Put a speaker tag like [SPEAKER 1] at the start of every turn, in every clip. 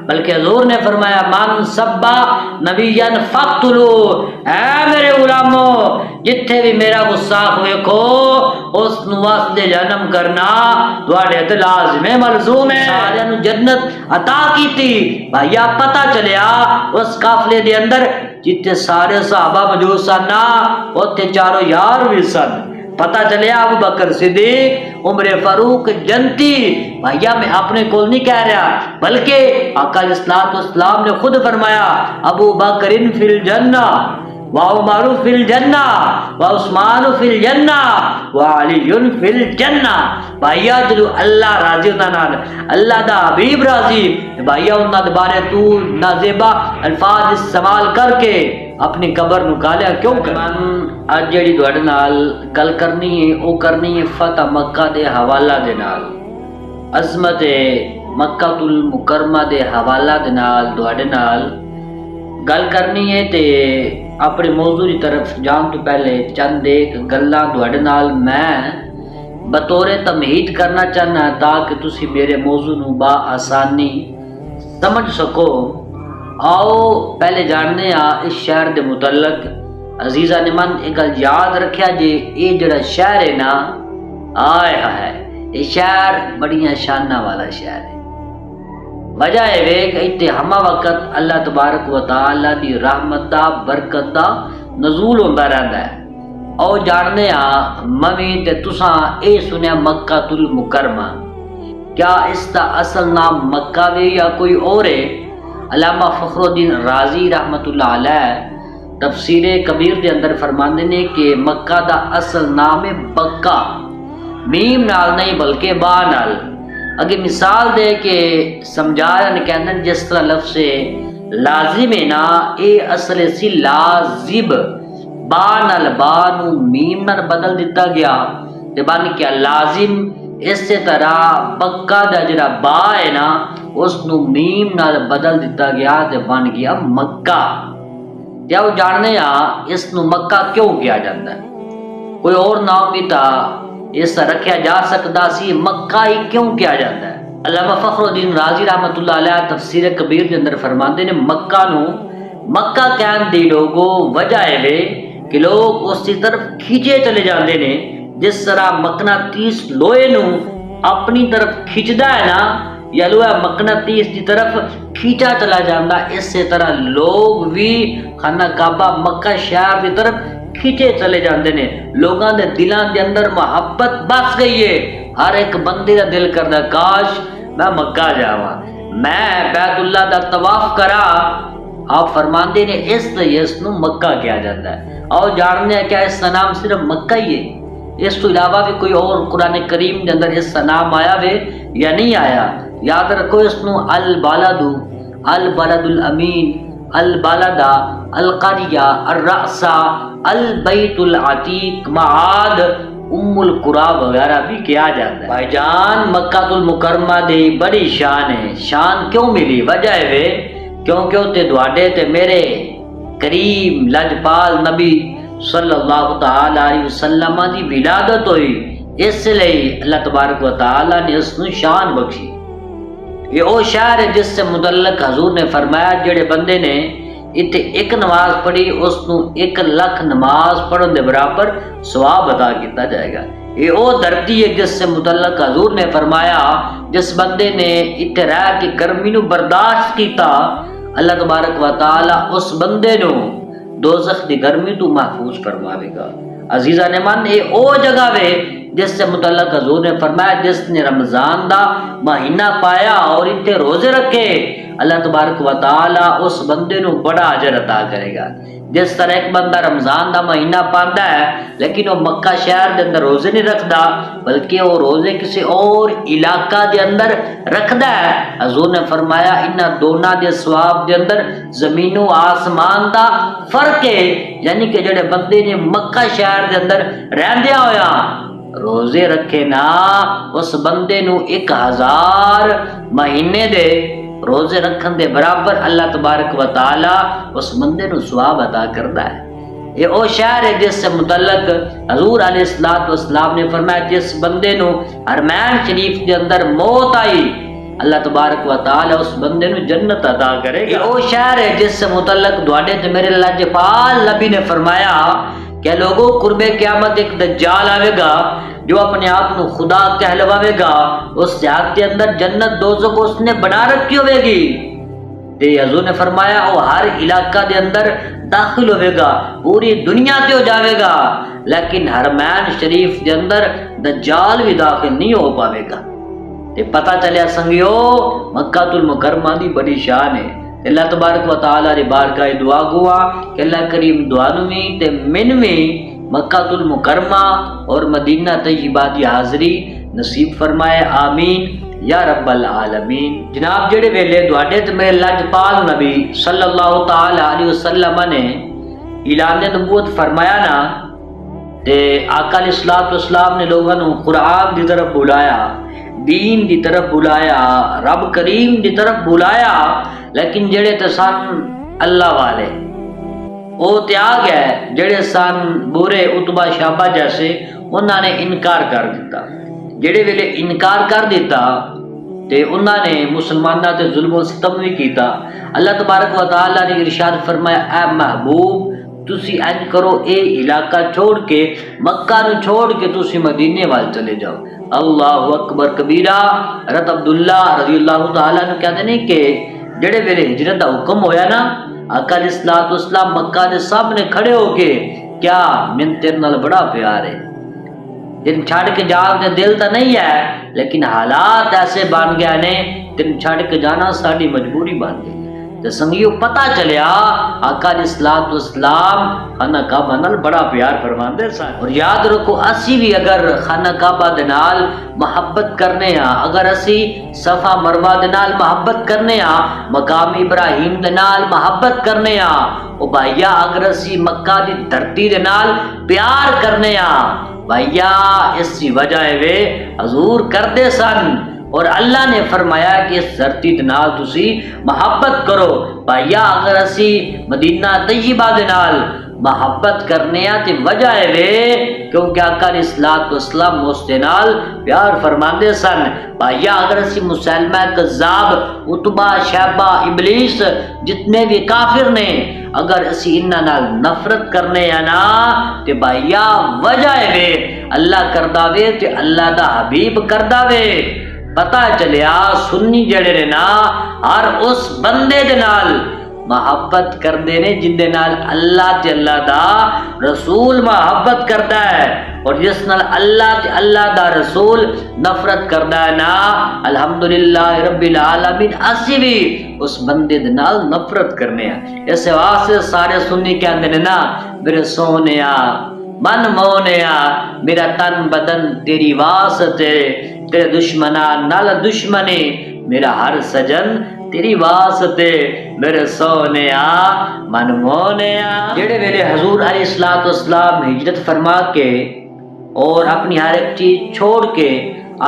[SPEAKER 1] بلکہ حضور نے فرمایا من سبا نبیًا فاقتلو، اے میرے غلاموں جتھے بھی میرا گستاخ ویکھو اس نو واسطے جہنم کرنا تواڈے تے لازم ہے، ملزوم ہے۔ سارے نو جنت عطا کیتی، بھائیا پتہ چلیا اس قافلے دے اندر جتھے سارے صحابہ موجود سن اوتھے چاروں یار بھی سن۔ پتہ چلیا ابو بکر صدیق، عمر فاروق جنتی۔ بھائیا میں اپنے کول نہیں کہہ رہا، بلکہ آقا علیہ الصلوۃ والسلام نے خود فرمایا ابو بکر فی الجنہ وعمر فی الجنہ وعثمان فی الجنہ وعلی فی الجنہ۔ بھائیا جدو اللہ راضی ہوتا نال، اللہ دا حبیب راضی، بھائیا انہاں دے بارے تو نازیبا الفاظ استعمال کر کے اپنی قبر نو گالیا کیوں کر؟ اج جڑی تواڈے نال گل کرنی ہے او کرنی ہے فتح مکہ دے حوالہ دے نال، عظمت مکہ المکرمہ دے حوالہ دے نال تواڈے نال گل کرنی ہے۔ تے اپنے موضوع کی طرف جان تو پہلے چند ایک گلاں تواڈے نال میں بطور تمہید کرنا چاہنا تاکہ تسی میرے موضوع نو با آسانی سمجھ سکو۔ آؤ پہلے جاننے اس شہر دے متعلق۔ عزیزہ نے من ایک گل یاد رکھیا جے، اے جڑا شہر ہے نا، آئے ہائے یہ شہر بڑیاں شاناں والا شہر ہے۔ وجہ ہے کہ اتنے ہمہ وقت اللہ تبارک و تعالی دی رحمت دا برکت دا نزول ہوتا رہتا ہے۔ او جاننے ممی تے تساں اے سنیا مکہ المکرمہ، کیا اس دا اصل نام مکہ وے یا کوئی اور ہے؟ علامہ فخر الدین رازی رحمت اللہ علیہ تفسیر کبیر دے اندر فرماندے نے کہ مکہ دا اصل نام ہے بکہ، میم نال نہیں بلکہ با نال۔ اگے مثال دے کے سمجھایا نے کہندے جس طرح لفظ لازم ہے نا، اے اصل سی لازب، با نال با نو میم نال بدل دیتا گیا تے بن کیا لازم۔ اسی طرح بکہ دا جڑا با ہے نا اس نو میم نال بدل دیتا گیا تے بن گیا مکہ۔ کیا وہ جاننے اس نو مکہ کیوں کیا جاتا ہے؟ کوئی اور نام بھی تا اس رکھیا جا سکتا سی، مکہ ہی کیوں کیا جاتا ہے؟ علامہ فخر الدین رازی رحمت اللہ علیہ تفسیر کبیر کے اندر فرماندے نے مکہ نو مکہ کہن دی لوگو وجہ ہے کہ لوگ اس کی طرف کھینچے چلے جاندے نے، جس طرح مقناطیس لوہے نو اپنی طرف کھینچدا ہے نا، یا لوہا مقناطیس کی طرف کھینچا چلا جاندہ، اسی طرح لوگ بھی خانہ کعبہ مکہ شہر کی طرف کھینچے چلے جاندے نے۔ لوگاں دے دلان دے اندر محبت بس گئی ہے، ہر ایک بندے دا دل کردا کاش میں مکہ جاواں، میں بیت اللہ دا طواف کرا۔ آپ فرماندے نے اس نو مکہ کیا جاتا ہے۔ اور جاننے ہیں کیا اس کا نام صرف مکہ ہی ہے؟ اس تو علاوہ بھی کوئی اور قرآن کریم کے اندر اس کا نام آیا ہے یا نہیں آیا؟ یاد رکھو اس نو البلد، البلد الامین، البلدہ، القریہ، الرأسہ، البیت العتیق، معاد، ام القرا وغیرہ بھی کیا جاتا ہے۔ بھائی جان مکہ المکرمہ دی بڑی شان ہے۔ شان کیوں ملی؟ وجہ ہے کیونکہ تے دواڈے تے میرے کریم لجپال نبی صلی اللہ تعالی علیہ وسلم دی ولادت ہوئی، اس لیے اللہ تبارک و تعالی نے اس نو شان بخشی۔ یہ او شہر ہے جس سے متعلق حضور نے فرمایا جڑے بندے نے اتنے ایک نماز پڑھی اس نو 1,00,000 نماز پڑھن دے برابر ثواب عطا کیتا جائے گا۔ یہ او دھرتی ہے جس سے متعلق حضور نے فرمایا جس بندے نے اتنے رہ کے گرمی نو برداشت کیتا، اللہ تبارک و تعالی اس بندے نو دوزخ دی گرمی تو محفوظ فرماوے گا۔ عزیزہ نے من اے او جگہ وے جس سے متعلق حضور نے فرمایا جس نے رمضان دا مہینہ پایا اور اتنے روزے رکھے، اللہ تبارک و تعالی اس بندے نو بڑا اجر عطا کرے گا۔ جس طرح ایک بندہ رمضان دا مہینہ پاندا ہے لیکن وہ مکہ شہر دے اندر روزے نہیں رکھدا بلکہ وہ روزے کسی اور علاقہ دے اندر رکھدا ہے، حضور نے فرمایا انہاں دونوں دے ثواب دے اندر زمین و آسمان دا فرق ہے۔ یعنی کہ جڑے بندے نے مکہ شہر دے اندر رہندیا ہویا روزے رکھے نا، اس بندے نو 1000 مہینے دے روزے رکھن دے برابر اللہ تبارک و تعالی اس بندے نو ثواب عطا کردا ہے۔ یہ او شہر ہے جس سے متعلق حضور علیہ الصلوۃ والسلام نے فرمایا جس بندے نو حرمین شریف دے اندر موت آئی اللہ تبارک و تعالی اس بندے نو جنت عطا کرے گا۔ وہ شہر ہے جس سے متعلق دعاڑے تے میرے لاجپال نبی نے فرمایا کہ لوگوں قرب قیامت ایک دجال آئے گا جو اپنے آپ نو خدا کہلواوے گا، اس جہاد کے اندر جنت دوزخ اس نے بنا رکھی ہوئے گی۔ تے حضور نے فرمایا وہ ہر علاقہ دے اندر داخل ہوئے گا، پوری دنیا تے ہو جاوے گا، لیکن حرمین شریف دے اندر دجال بھی داخل نہیں ہو پاوے گا۔ تے پتہ چلیا سنگیو مکہ المکرمہ دی بڑی شان ہے۔ اللہ تبارک و تعالی دی بارگاہ دعا گوا کہ اللہ کریم دعا نویں تے منویں مکہ المکرمہ اور مدینہ طیبہ دی حاضری نصیب فرمائے، آمین یا رب العالمین۔ جناب جڑے ویلے دعاڈے تے میرے لاجپال نبی صلی اللہ تعالی علیہ وسلم نے اعلان نبوت فرمایا نا، تے آقا علیہ الصلوۃ والسلام نے لوگوں کو قرآن دی طرف بلایا، دین دی طرف بلایا، رب کریم دی طرف بلایا، لیکن جڑے تے سن اللہ والے وہ تیاگ ہے، جڑے سن برے عتبہ شعبہ جیسے انہوں نے انکار کر دیتا۔ جڑے ویلے انکار کر دیتا تے انہوں نے مسلمانوں تے ظلم و ستم بھی کیتا۔ اللہ تبارک و تعالی نے ارشاد فرمایا اے محبوب تسی انج کرو، اے علاقہ چھوڑ کے مکہ نو چھوڑ کے تسی مدینے وال چلے جاؤ۔ اللہ اکبر کبیرہ۔ حضرت عبداللہ رضی اللہ تعالیٰ نے کہتے ہیں کہ جڑے ویلے ہجرت دا حکم ہویا نا، آقا علیہ الصلوۃ والسلام مکہ دے سامنے کھڑے ہو کے کیا من تیرے نال بڑا پیار ہے، تین چھڑ کے جان دے دل تا نہیں ہے، لیکن حالات ایسے بن گیا نے تین چھڑ کے جانا ساری مجبوری بن گئی۔ تے سنگیو پتہ چلیا آقا علیہ الصلوۃ والسلام خانہ کعبہ نال بڑا پیار فرماندے سن۔ اور یاد رکھو اسی بھی اگر خانہ کعبہ دے نال محبت کرنے ہاں، اگر اسی صفا مروہ دے نال محبت کرنے ہاں، مقام ابراہیم دے نال محبت کرنے ہاں، او بھائیا اگر اسی مکہ دی دھرتی دے نال پیار کرنے ہاں، بھائیا اس کی وجہ ہے حضور کردے سن، اور اللہ نے فرمایا کہ اس دھرتی دے نال تسی محبت کرو۔ بھائیا اگر اسی مدینہ طیبہ دے نال محبت کرنے آ تے وجہ ہے کیونکہ آقا علیہ الصلوۃ والسلام اس دے نال پیار فرماندے سن۔ بھائیا اگر اسی مسلمہ کذاب، عتبہ شیبہ ابلیس جتنے بھی کافر نے اگر اسی انہاں نال نفرت کرنے یا نا تے بھائیا وجہ ہے اللہ کردا وے تے اللہ دا حبیب کردا وے۔ پتہ چلیا سنی جڑے نے نا ہر اس بندے دے نال محبت کردے نے جن دے نال اللہ تے اللہ دا رسول محبت کردا ہے، اور جس نال اللہ تے اللہ دا رسول نفرت کردا ہے نا الحمدللہ رب العالمین اسی بھی اس بندے دے نال نفرت کرنے ہیں۔ اس واسطے سارے سنی کہندے نے نا میرے سونیا من مونیا میرا تن بدن تیری واسطے، تیرے دشمنان نال دشمنی میرا ہر سجن تیری واسطے، میرے سونیا من مونیا۔ جڑے ویلے حضور علیہ الصلوۃ والسلام ہجرت فرما کے اور اپنی ہر ایک چیز چھوڑ کے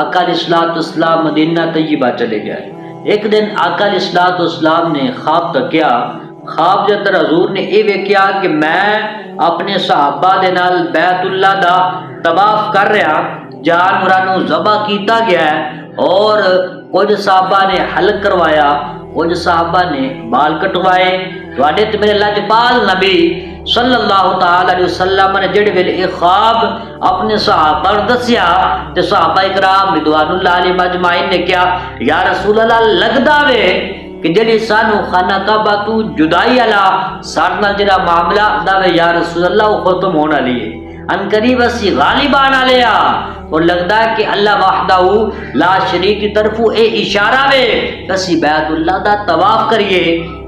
[SPEAKER 1] آقا علیہ الصلوۃ والسلام مدینہ طیبہ چلے گئے۔ ایک دن آقا علیہ الصلوۃ والسلام نے خواب تکیا، خواب دے اندر حضور نے یہ ویکھیا کہ میں اپنے صحابہ دے نال بیت اللہ دا طواف کر رہا، جانوراں نو ذبح کیتا گیا ہے، اور کچھ صحابہ نے حلق کروایا، کچھ صحابہ نے بال کٹوائے۔ تواڈے تے میرے لاجپال نبی صلی اللہ تعالی علیہ وسلم نے جڑے ویلے یہ خواب اپنے صحابہ نو دسیا تے صحابہ کرام رضوان اللہ علیہم اجمعین نے کیا یا رسول اللہ لگدا وے کہ جڑی سانو خانہ کعبہ تو جدائی والا سارے نال جڑا معاملہ دا وے یا رسول اللہ وہ ختم ہونا لیے، ان قریب اسی غالب آنا لیا، اور لگتا ہے کہ اللہ وحدہ لا شریک کی طرف اے اشارہ وے اسی بیت اللہ دا طواف کریے۔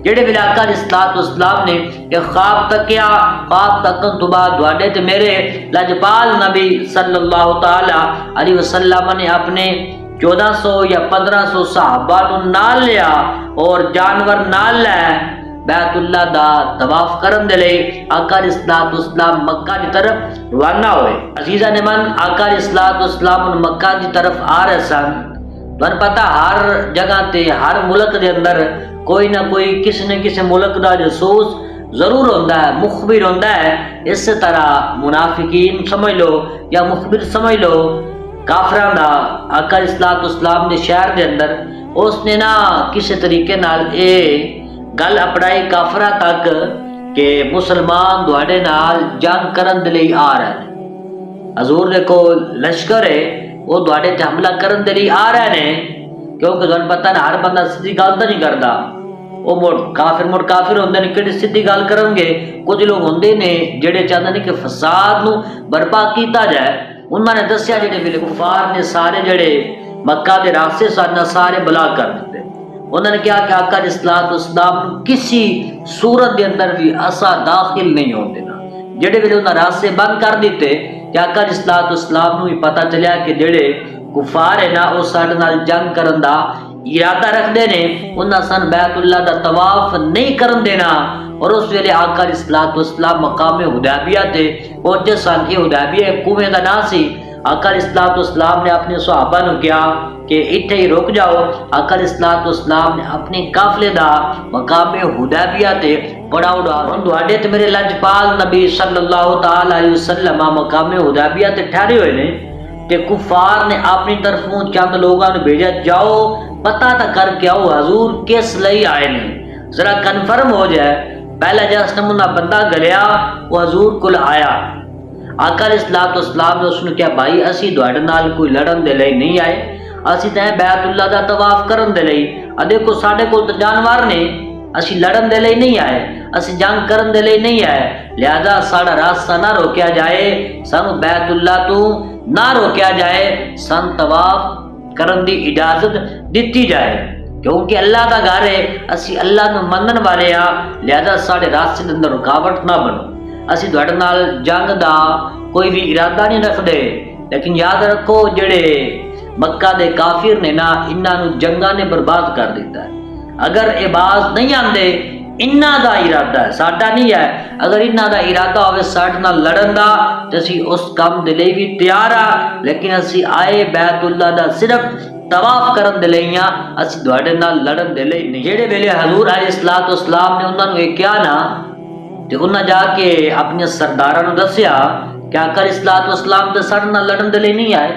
[SPEAKER 1] جڑے ویلے آقا علیہ الصلوۃ والسلام نے کہ خواب تکیا، خواب تکن تو بعد تواڈے تے میرے لاجپال نبی صلی اللہ تعالی علیہ وسلم نے اپنے 1400 یا 1500 صحابہ نو نال لیا اور جانور نال لے بیت اللہ دا طواف کرن دے لئی آقا علیہ الصلوۃ والسلام مکہ دی طرف روانہ ہوئے۔ عزیزان من آقا علیہ الصلوۃ والسلام مکہ دی طرف آ رہے سن۔ تمہیں پتہ ہر جگہ تے ہر ملک دے اندر کوئی نہ کوئی کسی نہ کسی ملک دا جاسوس ضرور ہوتا ہے، مخبر ہوتا ہے۔ اس طرح منافقین سمجھ لو یا مخبر سمجھ لو، کافراں دا آقا علیہ الصلوۃ والسلام دے شہر دے اندر اس نے نا کسی طریقے نال اے گل اپڑائی کافراں تک کہ مسلمان دوڑے نال جنگ کرن دے لئی آ رہے ہیں، حضور دے کول لشکر ہے وہ دوڑے تے حملہ کرن دے لئی آ رہے ہیں، کیونکہ تمہیں پتہ نا ہر بندہ سیدھی گل تو نہیں کردا، وہ مڑ کافر ہوندے نے کہڑی سیدھی گل کرن گے، کچھ لوگ ہوندے نے جڑے چاہندے نے کہ فساد نو برپا کیتا جائے۔ انہوں نے دسیا جڑے ویلے کفار نے سارے جڑے مکہ دے راستے سارے سارے بلا کر دیتے، انہوں نے کہا کہ آقا علیہ الصلوۃ والسلام کسی صورت دے اندر بھی اسا داخل نہیں ہوندے نا، جڑے ویلے انہاں راستے بند کر دیتے کہ آقا علیہ الصلوۃ والسلام نو بھی پتہ چلیا کہ جڑے کفار ہے نا وہ ساڈے نال جنگ کرن دا ارادہ رکھدے نے، انہاں سن بیت اللہ دا طواف نہیں کرن دینا۔ اور اس ویلے آقا علیہ الصلوۃ والسلام مقام حدیبیہ تے پہنچے سن، یہ حدیبیہ کنویں دا نام سی۔ آقا علیہ الصلوۃ والسلام نے اپنے صحابہ نو کہا کہ اتھے ہی رک جاؤ۔ آقا علیہ الصلوۃ والسلام نے اپنے قافلے دا مقام حدیبیہ تے پڑاؤ ڈال ہن تواڈے تے میرے لجپال نبی صلی اللہ تعالی علیہ وسلم مقام حدیبیہ تے ٹھہرے ہوئے نے، تے کفار نے اپنی طرفوں چند لوگاں نو بھیجا جاؤ پتہ تا کر کے آؤ حضور کس لئی آئے نے، ذرا کنفرم ہو جائے۔ پہلا جس نمونہ بندہ گلیا وہ حضور کول آیا، آقا علیہ الصلوۃ والسلام نے اس نے کہا بھائی اسی دوڑے نال کوئی لڑن دے لئی نہیں آئے، اسی تے بیت اللہ دا طواف کرن دے لئی، دیکھو ساڈے کول تے جانور نے، اسی لڑن دے لئی نہیں آئے، اسی جنگ کرن دے لئی نہیں آئے، لہذا ساڈا راستہ نہ روکیا جائے، سانو بیت اللہ تو نہ روکیا جائے، سن طواف کرن دی اجازت دتی جائے، کیونکہ اللہ دا گھر ہے، اسی اللہ نو منن والے ہاں، لہذا ساڈے راستے دے اندر رکاوٹ نہ بنو، اسی تواڈے نال جنگ دا کوئی بھی ارادہ نہیں رکھدے۔ لیکن یاد رکھو جڑے مکہ دے کافر نے نا انہاں نو جنگاں نے برباد کر دیتا ہے، اگر اے باز نہیں آندے انہاں دا ارادہ ہے ساڈا نہیں ہے، اگر انہاں دا ارادہ ہوئے ساڈے نال لڑن دا تے اسی اس کام دے لئی بھی تیار ہاں، لیکن اسی آئے بیت اللہ دا صرف طواف کرن دے لئی ہاں، اسی تواڈے نال لڑن دے لئی نہیں۔ جڑے ویلے حضور علیہ الصلوۃ والسلام نے انہاں نو یہ کہا نا تے انہاں جا کے اپنے سرداراں نو دسیا کہ آقا علیہ الصلوۃ والسلام تے ساڈے نال لڑن دے لئی نہیں آئے،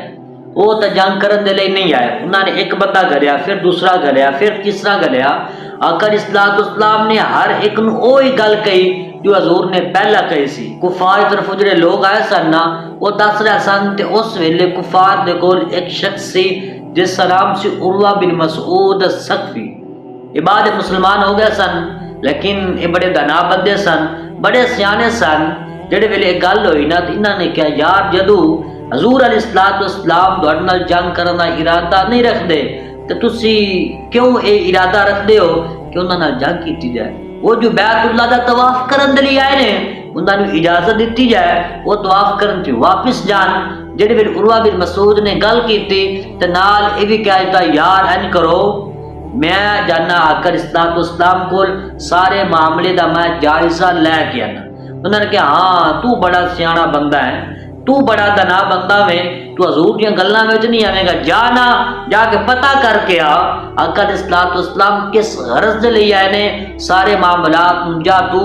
[SPEAKER 1] وہ تے جنگ کرن دے لئی نہیں آئے۔ انہاں نے ایک بندہ گلیا، پھر دوسرا گلیا، پھر تیسرا گلیا، آقا علیہ الصلوۃ والسلام نے ہر ایک نو وہی گل کہی جو حضور نے پہلا کہی سی۔ کفار کی طرف جڑے لوگ آئے سن نا وہ دس رہے سن تے اس ویلے کفار دے کول ایک شخص سی جس کا نام سی عروہ بن مسعود الثقفی، یہ بعد مسلمان ہو گئے سن، لیکن یہ بڑے دانا بندے سن، بڑے سیانے سن۔ جڑے ویلے گل ہوئی نا تے انہاں نے کہا یار جدو حضور علیہ الصلوۃ والسلام تواڈے نال جنگ کرن دا ارادہ نہیں رکھدے تے تسی کیوں اے ارادہ رکھدے ہو کہ انہاں نال جنگ کیتی جائے؟ وہ جو بیت اللہ دا طواف کرن دے لئی آئے نے انہاں نو اجازت دتی جائے وہ طواف کرن تے واپس جان۔ جڑے ویلے عروہ بن مسعود نے گل کیتی تے نال اے بھی کہہ دیتا یار این کرو میں جانا آقا علیہ الصلوۃ والسلام کول سارے معاملے دا میں جائزہ لے کے آنا۔ انہوں نے کہا ہاں تو بڑا سیاںا بندہ ہے، تو بڑا دنا بندہ میں، تو حضور دیاں گلاں وچ نہیں آویں گا، جانا جا کے پتہ کر کے آ آقا علیہ الصلوۃ والسلام کس غرض دے لئی آئے نے، سارے معاملات جا تو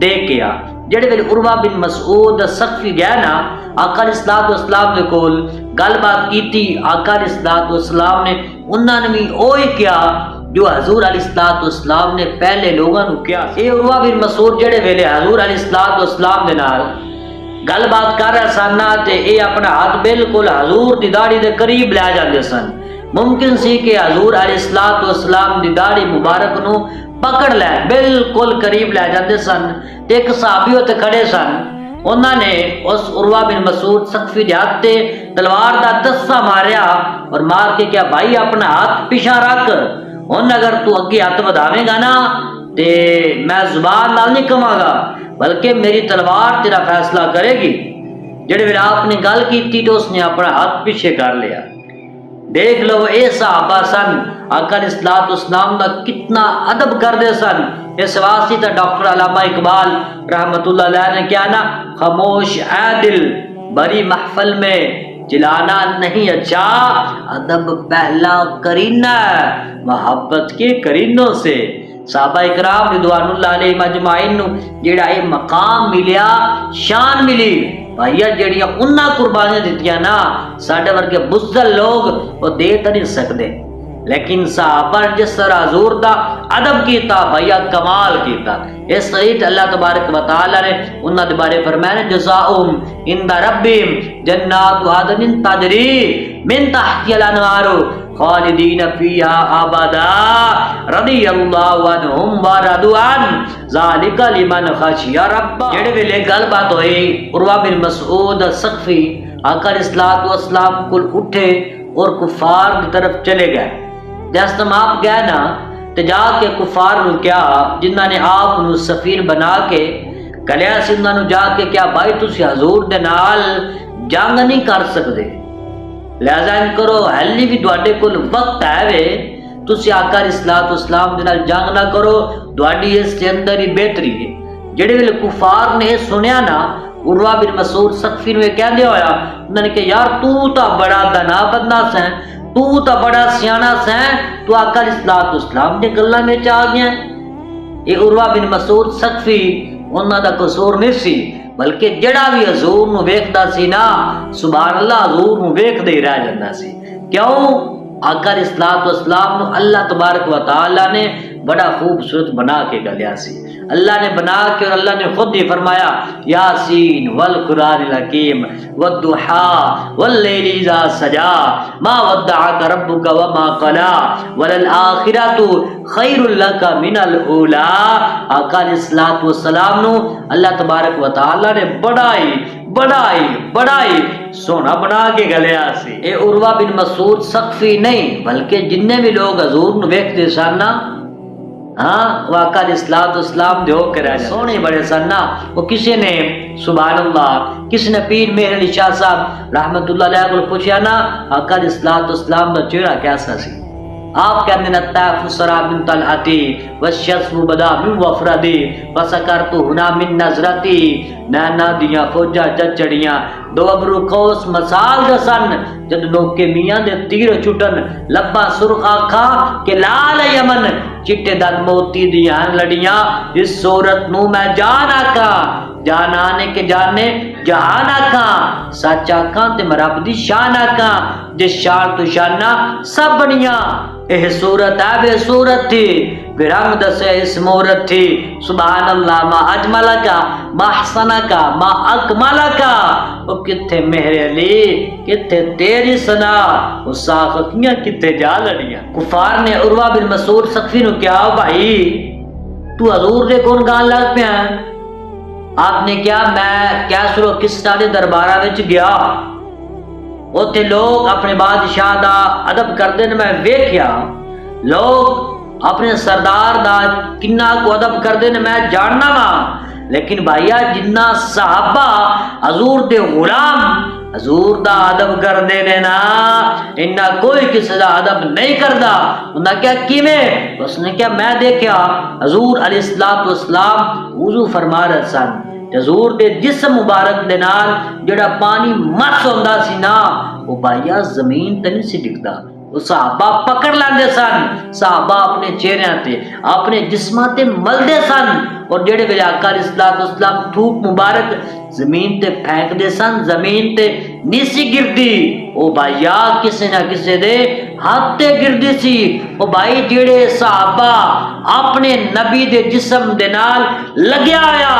[SPEAKER 1] دیکھ کے آ۔ جڑے ویلے عروہ بن مسعود الثقفی گئے نا آقا علیہ الصلوۃ والسلام دے کول گل بات کیتی، آقا علیہ الصلوۃ والسلام نے انہاں نے بھی اوہی کیا جو حضور علیہ الصلوۃ والسلام نے پہلے لوگاں نو کیا۔ اے عروہ بن مسعود جڑے ویلے حضور علیہ الصلوۃ والسلام دے نال گل بات کر رہے سن تے اے اپنا ہاتھ بالکل حضور دی داڑھی دے قریب لے جاندے سن، ممکن سی کہ حضور علیہ الصلوۃ والسلام دی داڑھی مبارک نو پکڑ لے، بالکل قریب لے جاندے سن۔ تے ایک صحابی تے کھڑے سن، انہاں نے اس عروہ بن مسعود ثقفی دے ہاتھ تے تلوار دا دسا ماریا اور مار کے کیا بھائی اپنا ہاتھ پیچھے رکھ، ہن اگر تو اگے ہاتھ بڑھاویں گا نا تے میں زبان نال نہیں کہاں گا بلکہ میری تلوار تیرا فیصلہ کرے گی۔ جڑے ویلے آپ نے گل کیتی تو اس نے اپنا ہاتھ پیچھے کر لیا۔ دیکھ لو اے صحابہ سن آقا علیہ الصلوۃ والسلام دا کتنا ادب کردے سن۔ اس واسطے تے ڈاکٹر علامہ اقبال رحمت اللہ علیہ نے کیا نا خاموش اے دل بری محفل میں جلانا نہیں اچھا، ادب پہلا کرینہ ہے محبت کے کرینوں سے۔ صحابہ اکرام رضوان اللہ علیہ مجمعین نو جڑا اے مقام ملیا، شان ملی، بھائیا جڑیاں انہاں قربانیاں دتیاں نا ساڈے ورگے بزدل لوگ وہ دے تے نہیں سکدے۔ لیکن صحابہ نے جس طرح حضور دا ادب کیتا بھیا کمال کیتا، اس طرح اللہ تبارک و تعالی نے انہاں دے بارے فرمایا جزاؤہم عند ربہم جنات عدن تجری من تحتها الانہار خالدین فیہا ابدا رضی اللہ عنہم ورضوا عنہ ذالک لمن خشی ربہ۔ جڑے ویلے گل بات ہوئی عروہ بن مسعود ثقفی آقا علیہ الصلوۃ والسلام کول اٹھے اور کفار کی طرف چلے گئے۔ جس تم آپ گئے نا تو جا کے کفار نو کیا جنہاں نے آپ نو سفیر بنا کے کلیا سی انہاں نو جا کے کیا بھائی تسی حضور دے نال جنگ نہیں کر سکتے، لہذا ان کرو ہلی بھی تواڈے کول وقت ہے وے تسی آقا علیہ الصلوۃ والسلام دے نال جنگ نہ کرو، تواڈی اس دے اندر ہی بہتری ہے۔ جڑے ویلے کفار نے سنیا نا عروہ بن مسعود ثقفی نے کہندے ہویا انہوں نے کہ یار تو تا بڑا دنا بندہ سیں، تو تا بڑا سیانا سیں، تو آقا علیہ الصلوۃ والسلام نے گلاں وچ آ گیا۔ یہ عروہ بن مسعود ثقفی انہاں دا قصور نہیں سی، بلکہ جڑا بھی حضور نو ویکھدا سی نا سبحان اللہ حضور نو ویکھدے ہی رہ جاندا سی۔ کیوں؟ آقا علیہ الصلوۃ والسلام نو اللہ تبارک و تعالی نے بڑا خوبصورت بنا کے گلیا سی، اللہ نے بنا کے، اور اللہ نے خود ہی فرمایا یاسین والقرآن الحکیم والضحی واللیل اذا سجا ما ودعک ربک وما قلی وللآخرۃ خیر لک من الاولی۔ آقا علیہ الصلوۃ والسلام نو اللہ تبارک و تعالی نے بڑائی سونا بنا کے گلیا سی۔ اے عروہ بن مسعود ثقفی نہیں بلکہ جننے بھی لوگ حضور نو ویکھدے سن نا ہاں وہ آقا علیہ الصلوۃ والسلام دے ہو کے رہ سونے بڑے سن نا۔ وہ کسی نے سبحان اللہ کسی نے پیر مہر علی شاہ صاحب رحمت اللہ علیہ کو پوچھا نا آقا علیہ الصلوۃ والسلام دا چہرہ کیسا سی؟ آپ کہتے ہیں الطیف سرا من طلعتی والشسم بدا من وفردی وسکرت ہنا من نظرتی، نینا دیاں فوجا جد چڑیاں دو ابرو قوس مسال دسن جد نوکے میاں دے تیر چھٹن لبا سرخ آکھا کہ لال یمن چٹے دن موتی دیاں لڑیاں اس صورت نو میں جان آکا جان آنے کے جانے جہان آکا سچ آکا تے مرب دی شان آکا جس شان تو شانہ سب بنیاں اہ صورت ہے بے صورت تھی برنگ دسے اس مورت تھی سبحان اللہ ما اجملہ کا ما حسنہ کا ما اکملہ کا۔ وہ کتھے مہر علی کتھے تیری سنا وہ ساختیاں کتھے جا لڑیاں۔ کفار نے عروہ بن مسعود ثقفی نو کیا بھائی تو حضور دے کون گان لگ پیا؟ آپ نے کیا میں کیسر و کسرا دے دربارہ وچ گیا، اوتھے لوگ اپنے بادشاہ دا ادب کردے نے میں ویکھیا، لوگ اپنے سردار دا کنہ کو ادب کردے نے میں جاننا وا، لیکن بھائیا جنہ صحابہ حضور دے غلام حضور دا ادب کردے نے نا انہا کوئی کسی دا ادب نہیں کردا۔ انہا کیا کیویں؟ اس نے کیا میں دیکھیا حضور علیہ الصلوۃ والسلام وضو فرما رہے سن، حضور دے جسم مبارک دے نال جڑا پانی مس ہوندا سی نا وہ بھائیا زمین تے نہیں سی ڈگدا، وہ صحابہ پکڑ لیندے سن، صحابہ اپنے چہریاں تے اپنے جسماں تے ملدے سن، اور جڑے ویلے آقا علیہ الصلوۃ والسلام تھوک مبارک زمین تے پھینک دے سن زمین تے نہیں سی گردی، او بھائیا کسے نہ کسے دے ہاتھ تے گردی سی۔ او بھائی جڑے صحابہ اپنے نبی دے جسم دے نال لگیا آیا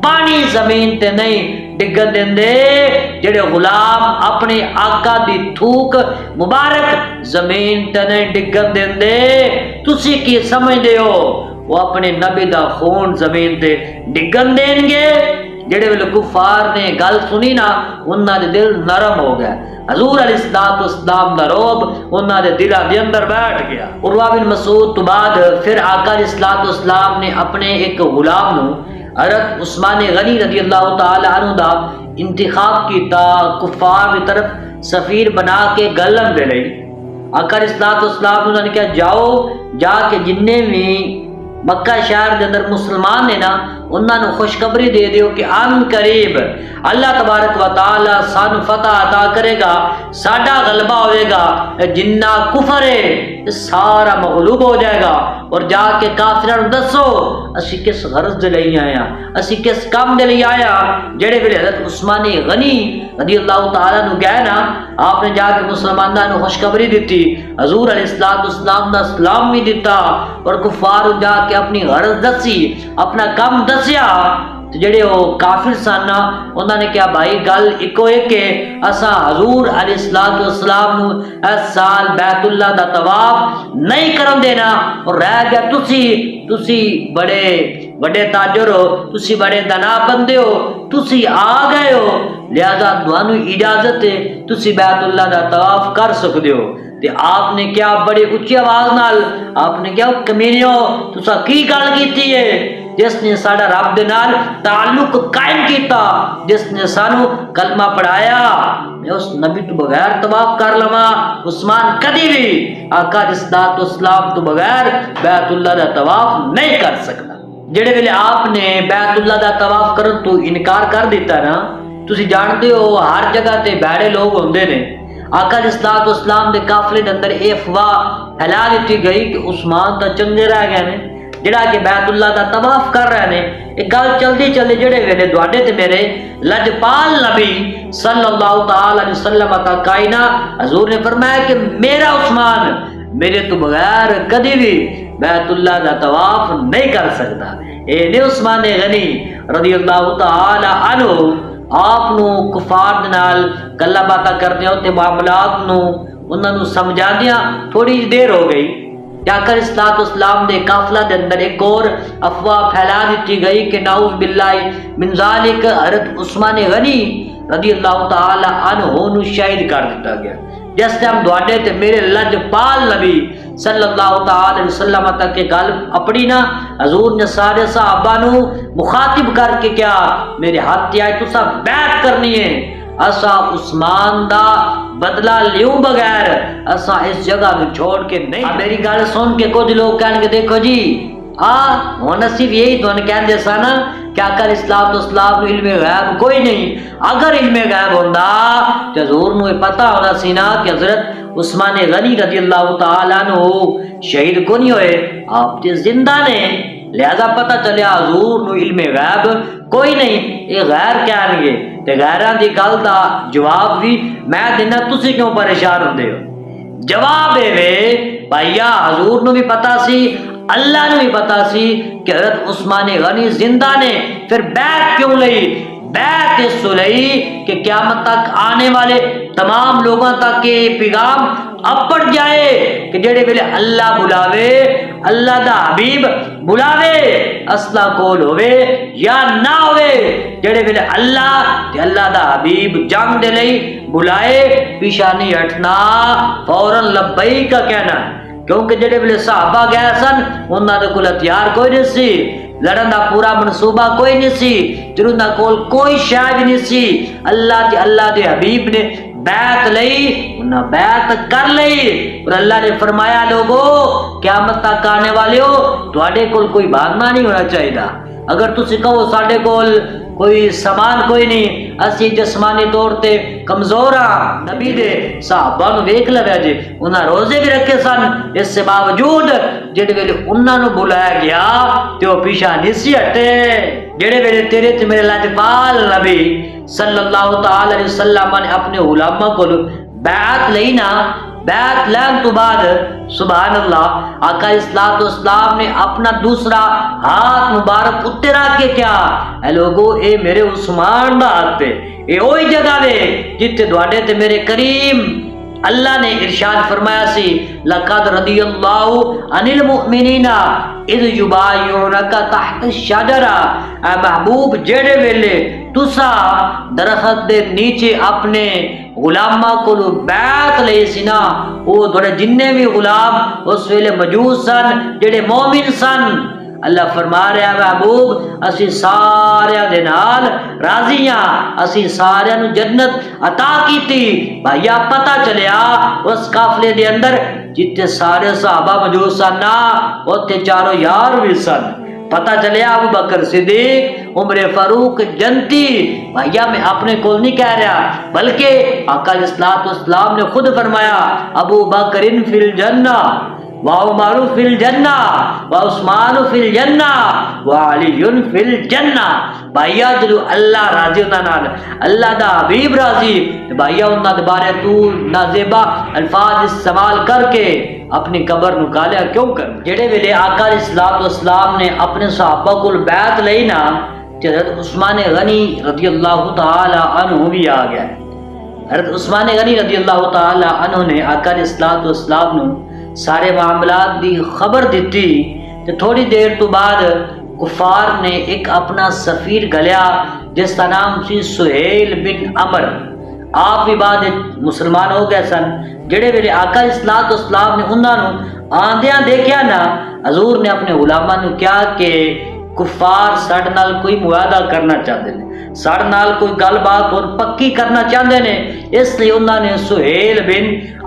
[SPEAKER 1] پانی زمین تے نہیں ڈگن دیندے، جڑے غلام اپنے آقا دی تھوک مبارک زمین تے نہیں ڈگن دیندے، تسی کی سمجھ دے ہو وہ اپنے نبی دا خون زمین تے ڈگن دیں گے؟ جڑے ویلے کفار نے گل سنی نا انہاں دے دل نرم ہو گئے، حضور علیہ الصلوۃ والسلام دا روب انہاں دے دلاں دے اندر بیٹھ گیا۔ عروہ بن مسعود تو بعد پھر آقا علیہ الصلوۃ والسلام نے اپنے ایک غلام نو حضرت عثمان غنی رضی اللہ تعالی عنہ دا انتخاب کیتا کفار کی طرف سفیر بنا کے گلن دے لئی۔ آقا علیہ الصلوۃ والسلام نے کہا جاؤ جا کے جننے بھی مکہ شہر دے اندر مسلمان نے نا انہاں نو خوشخبری دے دیو کہ ان قریب اللہ تبارک و تعالی سانو فتح عطا کرے گا، ساڈا غلبہ ہوئے گا، جنہ کفر ہے سارا مغلوب ہو جائے گا۔ اور جا کے کافراں نو دسو اسی کس غرض دے لئی آیا، اسی کس کام دے لئی آیا۔ جڑے ویلے حضرت عثمان غنی رضی اللہ تعالیٰ نو گئے نا، آپ نے جا کے مسلماناں نو خوشخبری دیتی، حضور علیہ السلام دا سلام بھی دیتا، اور کفار جا کے اپنی غرض دسی، اپنا کام دسیا۔ جڑے وہ کافر سن انہوں نے کہا بھائی گل ایکو ایک ہے، اساں حضور علیہ السلام نو اس سال بیت اللہ دا طواف نہیں کرن دینا، اور رہ گیا تسی بڑے بڑے تاجر ہو، تسی بڑے دنا بندے ہو، تسی آ گئے ہو، لہذا تانو اجازت ہے تسی بیت اللہ دا طواف کر سکتے ہو۔ تے آپ نے کیا بڑی اچھی آواز نال آپ نے کیا کمینیو تسا کی گل کیتی ہے، جس نے ساڈا رب دے نال تعلق قائم کیتا، جس نے سانو کلمہ پڑھایا، میں اس نبی تو بغیر طواف کر لواں؟ عثمان کدی بھی آقا علیہ السلام تو بغیر بیت اللہ دا طواف نہیں کر سکتا۔ جڑے ویلے آپ نے بیت اللہ دا طواف کرن تو انکار کر دیتا نا، تسی جانتے ہو ہر جگہ تے بیڑے لوگ ہوندے نے۔ آقا علیہ السلام دے قافلے دے اندر اے افواہ پھیلا دیتی گئی کہ عثمان تو چنگے رہ گئے نے جڑا کہ بیت اللہ دا طواف کر رہے نے۔ ایک گل چلدی چلدی جڑے ویلے تواڈے تے میرے لجپال نبی صلی اللہ تعالی علیہ وسلم تک آئی نا، حضور نے فرمایا کہ میرا عثمان میرے تو بغیر کدی بھی بیت اللہ دا طواف نہیں کر سکتا۔ اے نے عثمان غنی رضی اللہ تعالی عنہ آپ نو کفار دے نال گلاں باتاں کردے ہو تے معاملات نو انہاں نو سمجھاندیاں تھوڑی دیر ہو گئی، آقا علیہ السلام دے قافلہ دے اندر ایک اور افواہ پھیلا دیتی گئی کہ نعوذ باللہ من ذالک حضرت عثمان غنی رضی اللہ تعالی عنہ نو شہید کر دیتا گیا۔ جس ٹائم دوڑے تے میرے لجپال نبی صلی اللہ تعالی وسلم تک کے گل اپنی نا، حضور نے سارے صحابہ نو مخاطب کر کے کیا میرے ہاتھ آئے تو سب بیعت کرنی ہے، اسا عثمان دا بدلہ لیوں بغیر اسا اس جگہ میں چھوڑ کے نہیں۔ میری گل سن کے کچھ لوگ کہنے کے دیکھو جی ہونا صرف یہی تو کہن دے سا نا کہ آقا علیہ السلام نو علم غیب کوئی نہیں، اگر علم غیب ہوندا تو حضور نو پتہ ہونا سی نا کہ حضرت عثمان غنی رضی اللہ تعالی عنہ شہید کو نہیں ہوئے، آپ تے زندہ نے، لہذا پتہ چلیا حضور نو علم غیب کوئی نہیں۔ یہ غیر کہن گے تے غیراں دی گل دا جواب بھی میں دینا، تسی کیوں پریشان ہوندے ہو؟ جواب اے وے بھائیا حضور نو بھی پتہ سی، اللہ نو بھی پتہ سی کہ حضرت عثمان غنی زندہ نے، پھر بیعت کیوں لئی؟ بیعت اس لئی کہ قیامت تک آنے والے تمام لوگوں تک یہ پیغام اپڑ جائے کہ جڑے ویلے اللہ بلاوے، اللہ دا حبیب بلاوے، اصلہ کول ہوئے یا نہ ہوئے، جڑے ویلے اللہ تے اللہ دا حبیب جنگ دے لئی بلائے پیچھے نہیں ہٹنا، فوراً لبیک کا کہنا، کیونکہ جڑے ویلے صحابہ گئے سن انہاں دے کول ہتھیار کوئی نہیں سی، لڑن دا پورا منصوبہ کوئی نہیں سی، جنہوں دا کول کوئی شے بھی نہیں سی، اللہ تے اللہ دے حبیب نے بیعت لئی، انہاں بیعت کر لئی، اور اللہ نے فرمایا لوگو قیامت تک آنے والے ہو تواڈے کول کوئی بہانہ نہیں ہونا چاہیے۔ اگر تسی کہو ساڈے کول کوئی سامان کوئی نہیں، اسی جسمانی طور تے کمزور ہاں، نبی دے صحابہ نو ویکھ لویا جی انہاں روزے بھی رکھے سن، اس سے باوجود جڑے ویلے انہاں نو بلایا گیا تے وہ پیچھے نہیں سی ہٹے۔ جڑے ویلے تیرے تے میرے لاجپال نبی صلی اللہ تعالی علیہ وسلم نے اپنے علماء کو بیعت لئی نا، بیعت لین تو بعد سبحان اللہ آقا علیہ السلام نے اپنا دوسرا ہاتھ مبارک اتنے رکھ کے کیا اے لوگو اے میرے عثمان دا ہاتھ تے، اے وہی جگہ وے جتے دواڈے تے میرے کریم اللہ نے ارشاد فرمایا سی لقد رضی اللہ عن المؤمنین اذ یبایعونک تحت الشجرہ، اے محبوب جڑے ویلے تسا درخت دے نیچے اپنے غلاماں کو بیعت لے سی نا، وہ تھوڑے جننے بھی غلام اس ویلے موجود سن جڑے مومن سن، اللہ فرما رہا ہے محبوب اسی سارے دے نال راضی ہاں، اسی سارے نو جنت عطا کیتی۔ بھائیا پتہ چلیا اس قافلے دے اندر جتے سارے صحابہ موجود سن نا اوتھے چاروں یار بھی سن، پتہ چلیا ابو بکر صدیق عمر فاروق جنتی بھیا میں اپنے کول نہیں کہہ رہا بلکہ آقا علیہ الصلوۃ والسلام نے خود فرمایا ابو بکر فی الجنہ وعمر فی الجنہ وعثمان فی الجنہ وعلی فی الجنہ بھیا جدو اللہ راضی ہوتا نال اللہ دا حبیب راضی بھیا انہاں دے بارے تو نازیبا الفاظ استعمال کر کے اپنی قبر نو گالیا کیوں کر جڑے ویلے آقا علیہ الصلوۃ والسلام نے اپنے صحابہ کول بیعت لئی نا حضرت عثمان غنی رضی اللہ تعالی عنہ بھی آ گیا. حضرت عثمان غنی رضی اللہ تعالی عنہ نے آقا علیہ الصلوۃ والسلام نو سارے معاملات دی خبر دیتی تے تھوڑی دیر تو بعد کفار نے ایک اپنا سفیر گلیا جس کا نام سی سہیل بن عمر. آپ بھی بعد مسلمان ہو گئے سن. جڑے ویلے آقا علیہ الصلوۃ والسلام نے انہاں نو آندیاں دیکھیا نا حضور نے اپنے غلاماں نو کہا کہ کفار ساڈے نال کوئی معاہدہ کرنا چاہتے ہیں ساڈے نال کوئی گل بات اور پکی کرنا چاہتے ہیں اس لیے انہاں نے سہیل بن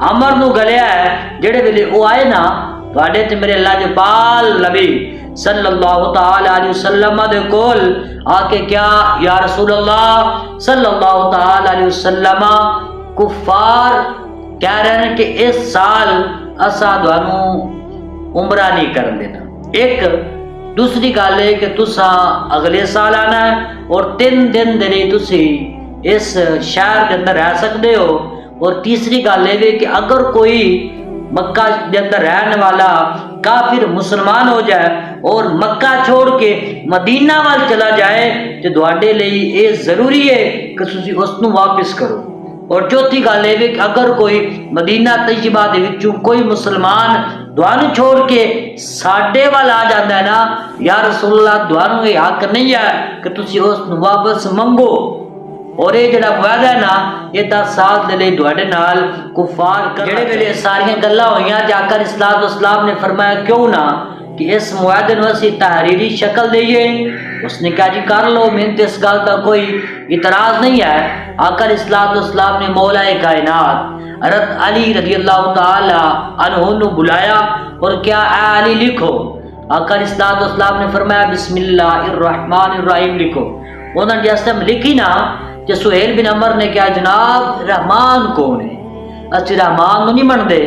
[SPEAKER 1] عمر نو گلیا ہے. جڑے ویلے او آئے نا تواڈے تے میرے اللہ دے پال نبی صلی اللہ تعالی علیہ وسلم دے کول آ کے کیا یا رسول اللہ صلی اللہ تعالی علیہ وسلم کفار کہہ رہے ہیں کہ اس سال اسا تانوں عمرہ نہیں کرن دینا. ایک دوسری گل ہے کہ تساں اگلے سال آنا ہے اور 3 دن دے لیے تسی اس شہر کے اندر رہ سکتے ہو. اور تیسری گل یہ کہ اگر کوئی مکہ کے اندر رہنے والا کافر مسلمان ہو جائے اور مکہ چھوڑ کے مدینہ وال چلا جائے تو تواڈے لئی یہ ضروری ہے کہ تسی اس نو واپس کرو. اور چوتھی گل یہ کہ اگر کوئی مدینہ طیبہ دے وچوں کوئی مسلمان دوانو چھوڑ کے ساڈے وال آ جاندا ہے نا یا رسول اللہ دوانو یہ حق نہیں ہے کہ تسی اس نو واپس منگو. اور یہ جڑا معاہدہ ہے نا یہ 10 سال دے لئی تواڈے نال کفار جڑے ویلے ساریاں گلاں ہوئیاں تے آقا علیہ الصلوۃ والسلام نے فرمایا کیوں نہ کہ اس معاہدے نو اسی تحریری شکل دئیے. اس نے کہا جی کر لو میں تے اس گل کا کوئی اعتراض نہیں ہے. آقا علیہ الصلوۃ والسلام نے مولا کائنات حضرت علی رضی اللہ تعالی عنہ نو بلایا اور کیا اے علی لکھو. آقا علیہ الصلوۃ والسلام نے فرمایا بسم اللہ الرحمن الرحیم لکھو. انہوں نے جیسے لکھی نا کہ سہیل بن عمر نے کہا جناب رحمان کون ہے اسی رحمان نو نہیں منتے.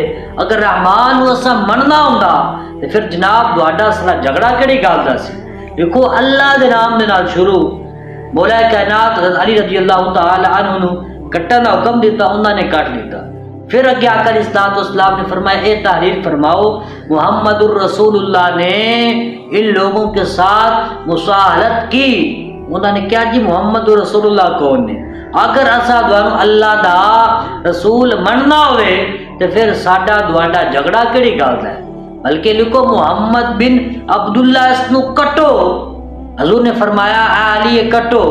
[SPEAKER 1] اگر رحمان نو اسا مننا ہوندا تے پھر جناب تہاڈا اصلا جھگڑا کیڑی گل دا سی. دیکھو اللہ دے نام دے نال شروع مولا کائنات حضرت علی رضی اللہ تعالی عنہ نو کٹن دا حکم دیتا انہوں نے کٹ لیتا. پھر اگے آقا علیہ الصلوۃ والسلام نے فرمایا اے تحریر فرماؤ محمد الرسول اللہ نے ان لوگوں کے ساتھ مصالحت کی. انہوں نے کیا جی محمد رسول اللہ کون نے اگر اسا دوانو اللہ دا رسول مننا ہوئے تو پھر ساڈا دواڈا جھگڑا کیڑی گل ہے. بلکہ لکھو محمد بن عبداللہ اس نو کٹو. حضور نے فرمایا اے علی یہ کٹو.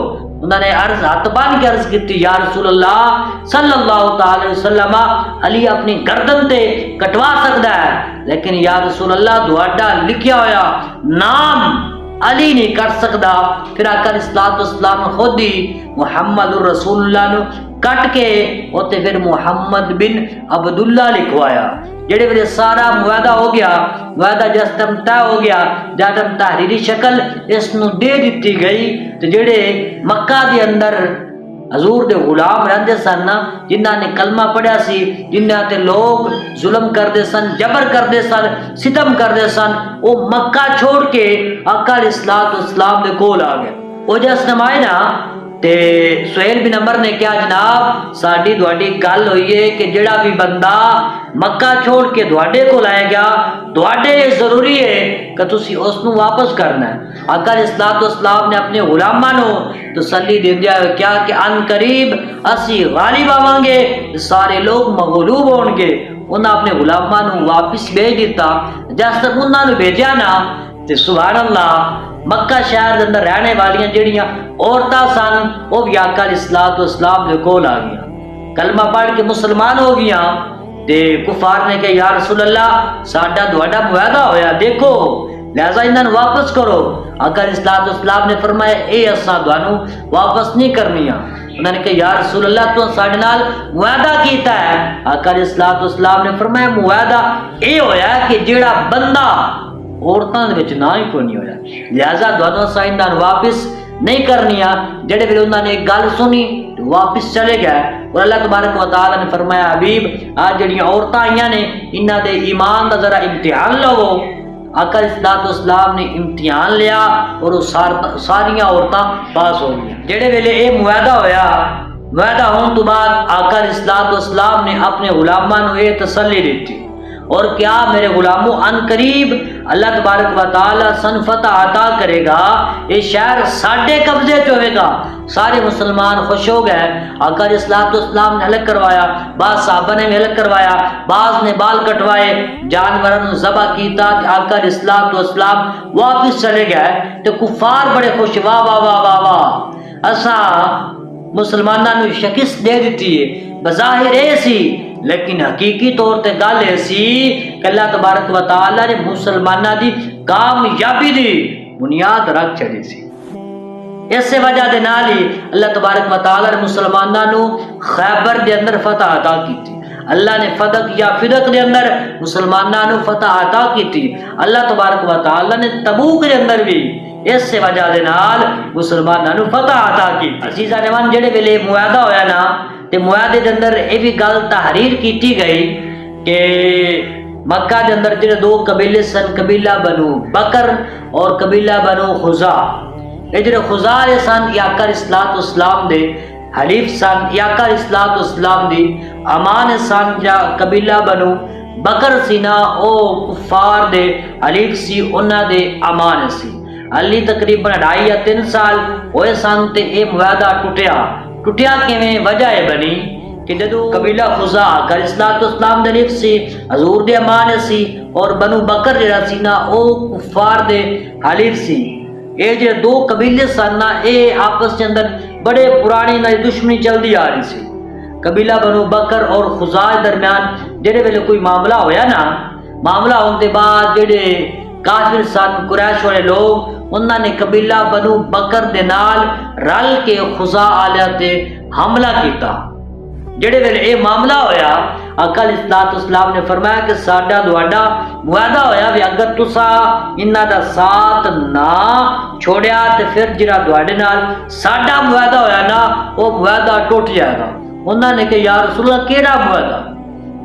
[SPEAKER 1] انہوں نے عرض ہاتھ بان کے عرض کی یا رسول اللہ صلی اللہ تعالی وسلم علی اپنی گردن تے کٹوا سکتا ہے لیکن یا رسول اللہ دواڈا لکھیا ہویا نام علی نہیں کر سکتا. پھر آقا علیہ الصلوۃ والسلام خود ہی محمد الرسول اللہ نو کٹ کے اوتے پھر محمد بن عبداللہ لکھوایا. جڑے ویلے سارا معاہدہ ہو گیا معاہدہ جس ٹائم طے ہو گیا جس ٹائم تحریری شکل اس نو دے دیتی گئی تو جڑے مکہ دے اندر حضور دے غلام رہندے سن جنہاں نے کلمہ پڑھیا سی جنہاں تے لوگ ظلم کردے سن جبر کردے سن ستم کردے سن وہ مکہ چھوڑ کے آقا علیہ الصلوۃ والسلام دے کول آ گئے. وہ جس نمائے نا تے سہیل بن عمر نے کیا جناب ساڈی تہاڈی گل ہوئی ہے کہ جڑا بھی بندہ مکہ چھوڑ کے تہاڈے کول آئے گا تہاڈے ضروری ہے کہ تسی اس نو واپس کرنا ہے. آقا علیہ الصلوۃ والسلام نے اپنے غلاماں نو تسلی دیندیا کیا کہ ان قریب اسی غالب آواں گے سارے لوگ مغلوب ہون گے. انہاں اپنے غلاماں نو واپس بھیج دیتا. جس تک انہاں نو بھیجیا نا تے سبحان اللہ مکہ شہر دے اندر رہنے والیاں جڑیاں عورتاں سن وہ بھی آقا علیہ الصلوۃ والسلام دے کول آ گیا کلمہ پڑھ کے مسلمان ہو گیا. تے کفار نے کہا یا رسول اللہ ساڈا تہاڈا معاہدہ ہویا دیکھو لہذا انہاں نوں واپس کرو. آقا علیہ الصلوۃ والسلام نے فرمایا اے اساں تانوں واپس نہیں کرنیاں. انہوں نے کہا یا رسول اللہ تو ساڈے نال معاہدہ کیتا ہے. آقا علیہ الصلوۃ والسلام نے فرمایا معاہدہ اے ہویا کہ جیڑا بندہ عورتوں دے وچ نہ ہی کوئی نہیں ہویا. لہذا دونوں سائنسدان واپس نہیں کرنی جڑے ویلے انہوں نے ایک گل سنی تو واپس چلے گئے. اور اللہ تبارک و تعالی نے فرمایا حبیب آج جڑیاں عورتاں آئیاں نے انہاں دے ایمان دا ذرا امتحان لو. آقا اسلام نے امتحان لیا اور وہ ساریاں عورتاں پاس ہو گئی. جڑے ویلے اے معاہدہ ہویا معاہدہ ہون تو بعد آقا اسلام نے اپنے غلاماں نو یہ تسلی دیتی اور کیا میرے غلاموں ان قریب اللہ تبارک و تعالی سن فتح عطا کرے گا, یہ شہر ساڈے قبضے چ ہوئے گا. سارے مسلمان خوش ہو گئے. آقا اسلام نے حلق کروایا, بعض صحابہ نے حلق کروایا, بعض نے بال کٹوائے, جانوروں ذبح کیتا. آقا اسلام واپس چلے گئے تو کفار بڑے خوش, واہ واہ واہ واہ واہ اساں مسلمانوں نے شکست دے دیتی ہے. بظاہر اے سی لیکن حقیقی طور تے گل اے سی کہ اللہ تبارک و تعالی نے مسلمانوں دی کامیابی دی بنیاد رکھ چھڑی سی. اس وجہ دے نال ہی اللہ تبارک و تعالی نے مسلمانوں نو خیبر دے اندر فتح عطا کیتی. اللہ نے فدق یا فدق دے اندر مسلمانوں نو فتح عطا کیتی. اللہ تبارک و تعالی نے تبوک دے اندر بھی اس سے وجہ دے نال مسلمانوں نو فتح عطا کی. عزیزاں نے جڑے ویلے معاہدہ ہویا نا تے معاہدے دے اندر اے بھی گل تحریر کیتی گئی کہ مکہ دے اندر جڑے دو قبیلے سن, قبیلہ بنو بکر اور قبیلہ بنو خزا. اے جڑے خزا سن یا آقا اسلام دے حلیف سن, یا آقا اسلام دی امان سن. یا قبیلہ بنو بکر سی نا او کفار دے حلیف سی, انہاں دے امان سی. علی تقریباً 2.5 یا 3 سال ہوئے سن تے اے معاہدہ ٹوٹیا کیویں وجہ اے بنی کہ جدو قبیلہ خزا آقا اسلام دے حلیف سی, حضور دے امان سی, اور بنو بکر جڑا سی نا او کفار دے حلیف سی. اے جے دو قبیلے سن نا اے آپس کے اندر بڑے پرانی دشمنی چلدی آ رہی سی. قبیلہ بنو بکر اور خزا درمیان جڑے ویلے کوئی معاملہ ہویا نا, معاملہ ہونے کے بعد جڑے کافر سن قریش والے لوگ انہوں نے قبیلہ بنو بکر دے نال رل کے خزا آلیہ تے حملہ کیتا. جڑے ویلے اے معاملہ ہویا آقا اسلام نے فرمایا کہ ساڈا دواڈا معاہدہ ہویا وی اگر تسا انہاں دا ساتھ نہ چھوڑیا تے پھر جڑا دواڈے نال ساڈا معاہدہ ہویا نا وہ معاہدہ ٹوٹ جائے گا. انہوں نے کہ یا رسول اللہ کیڑا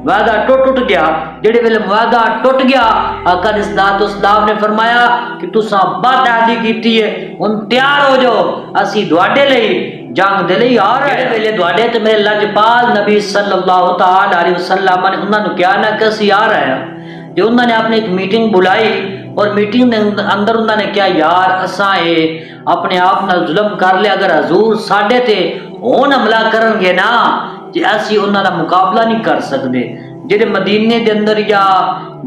[SPEAKER 1] معاہدہ ٹوٹ گیا. جڑے ویلے معاہدہ ٹوٹ گیا آقا اسلام نے فرمایا کہ تساں بد عہدی کیتی ہے, ہن تیار ہو جاؤ, اسی دواڈے لئی جنگ دے لئی آ رہے ہیں. ویلے دواڈے تے میرے لجپال نبی صلی اللہ تعالی علیہ وسلم نے انہاں نو کہا نا کہ اسی آ رہے ہیں. جو انہوں نے اپنی ایک میٹنگ بلائی اور میٹنگ دے اندر انہوں نے کہا یار اساں اے اپنے آپ نال ظلم کر لے, اگر حضور ساڈے تے ہون حملہ کرن گے نا کہ اسی انہاں دا مقابلہ نہیں کر سکدے. جڑے مدینے دے اندر یا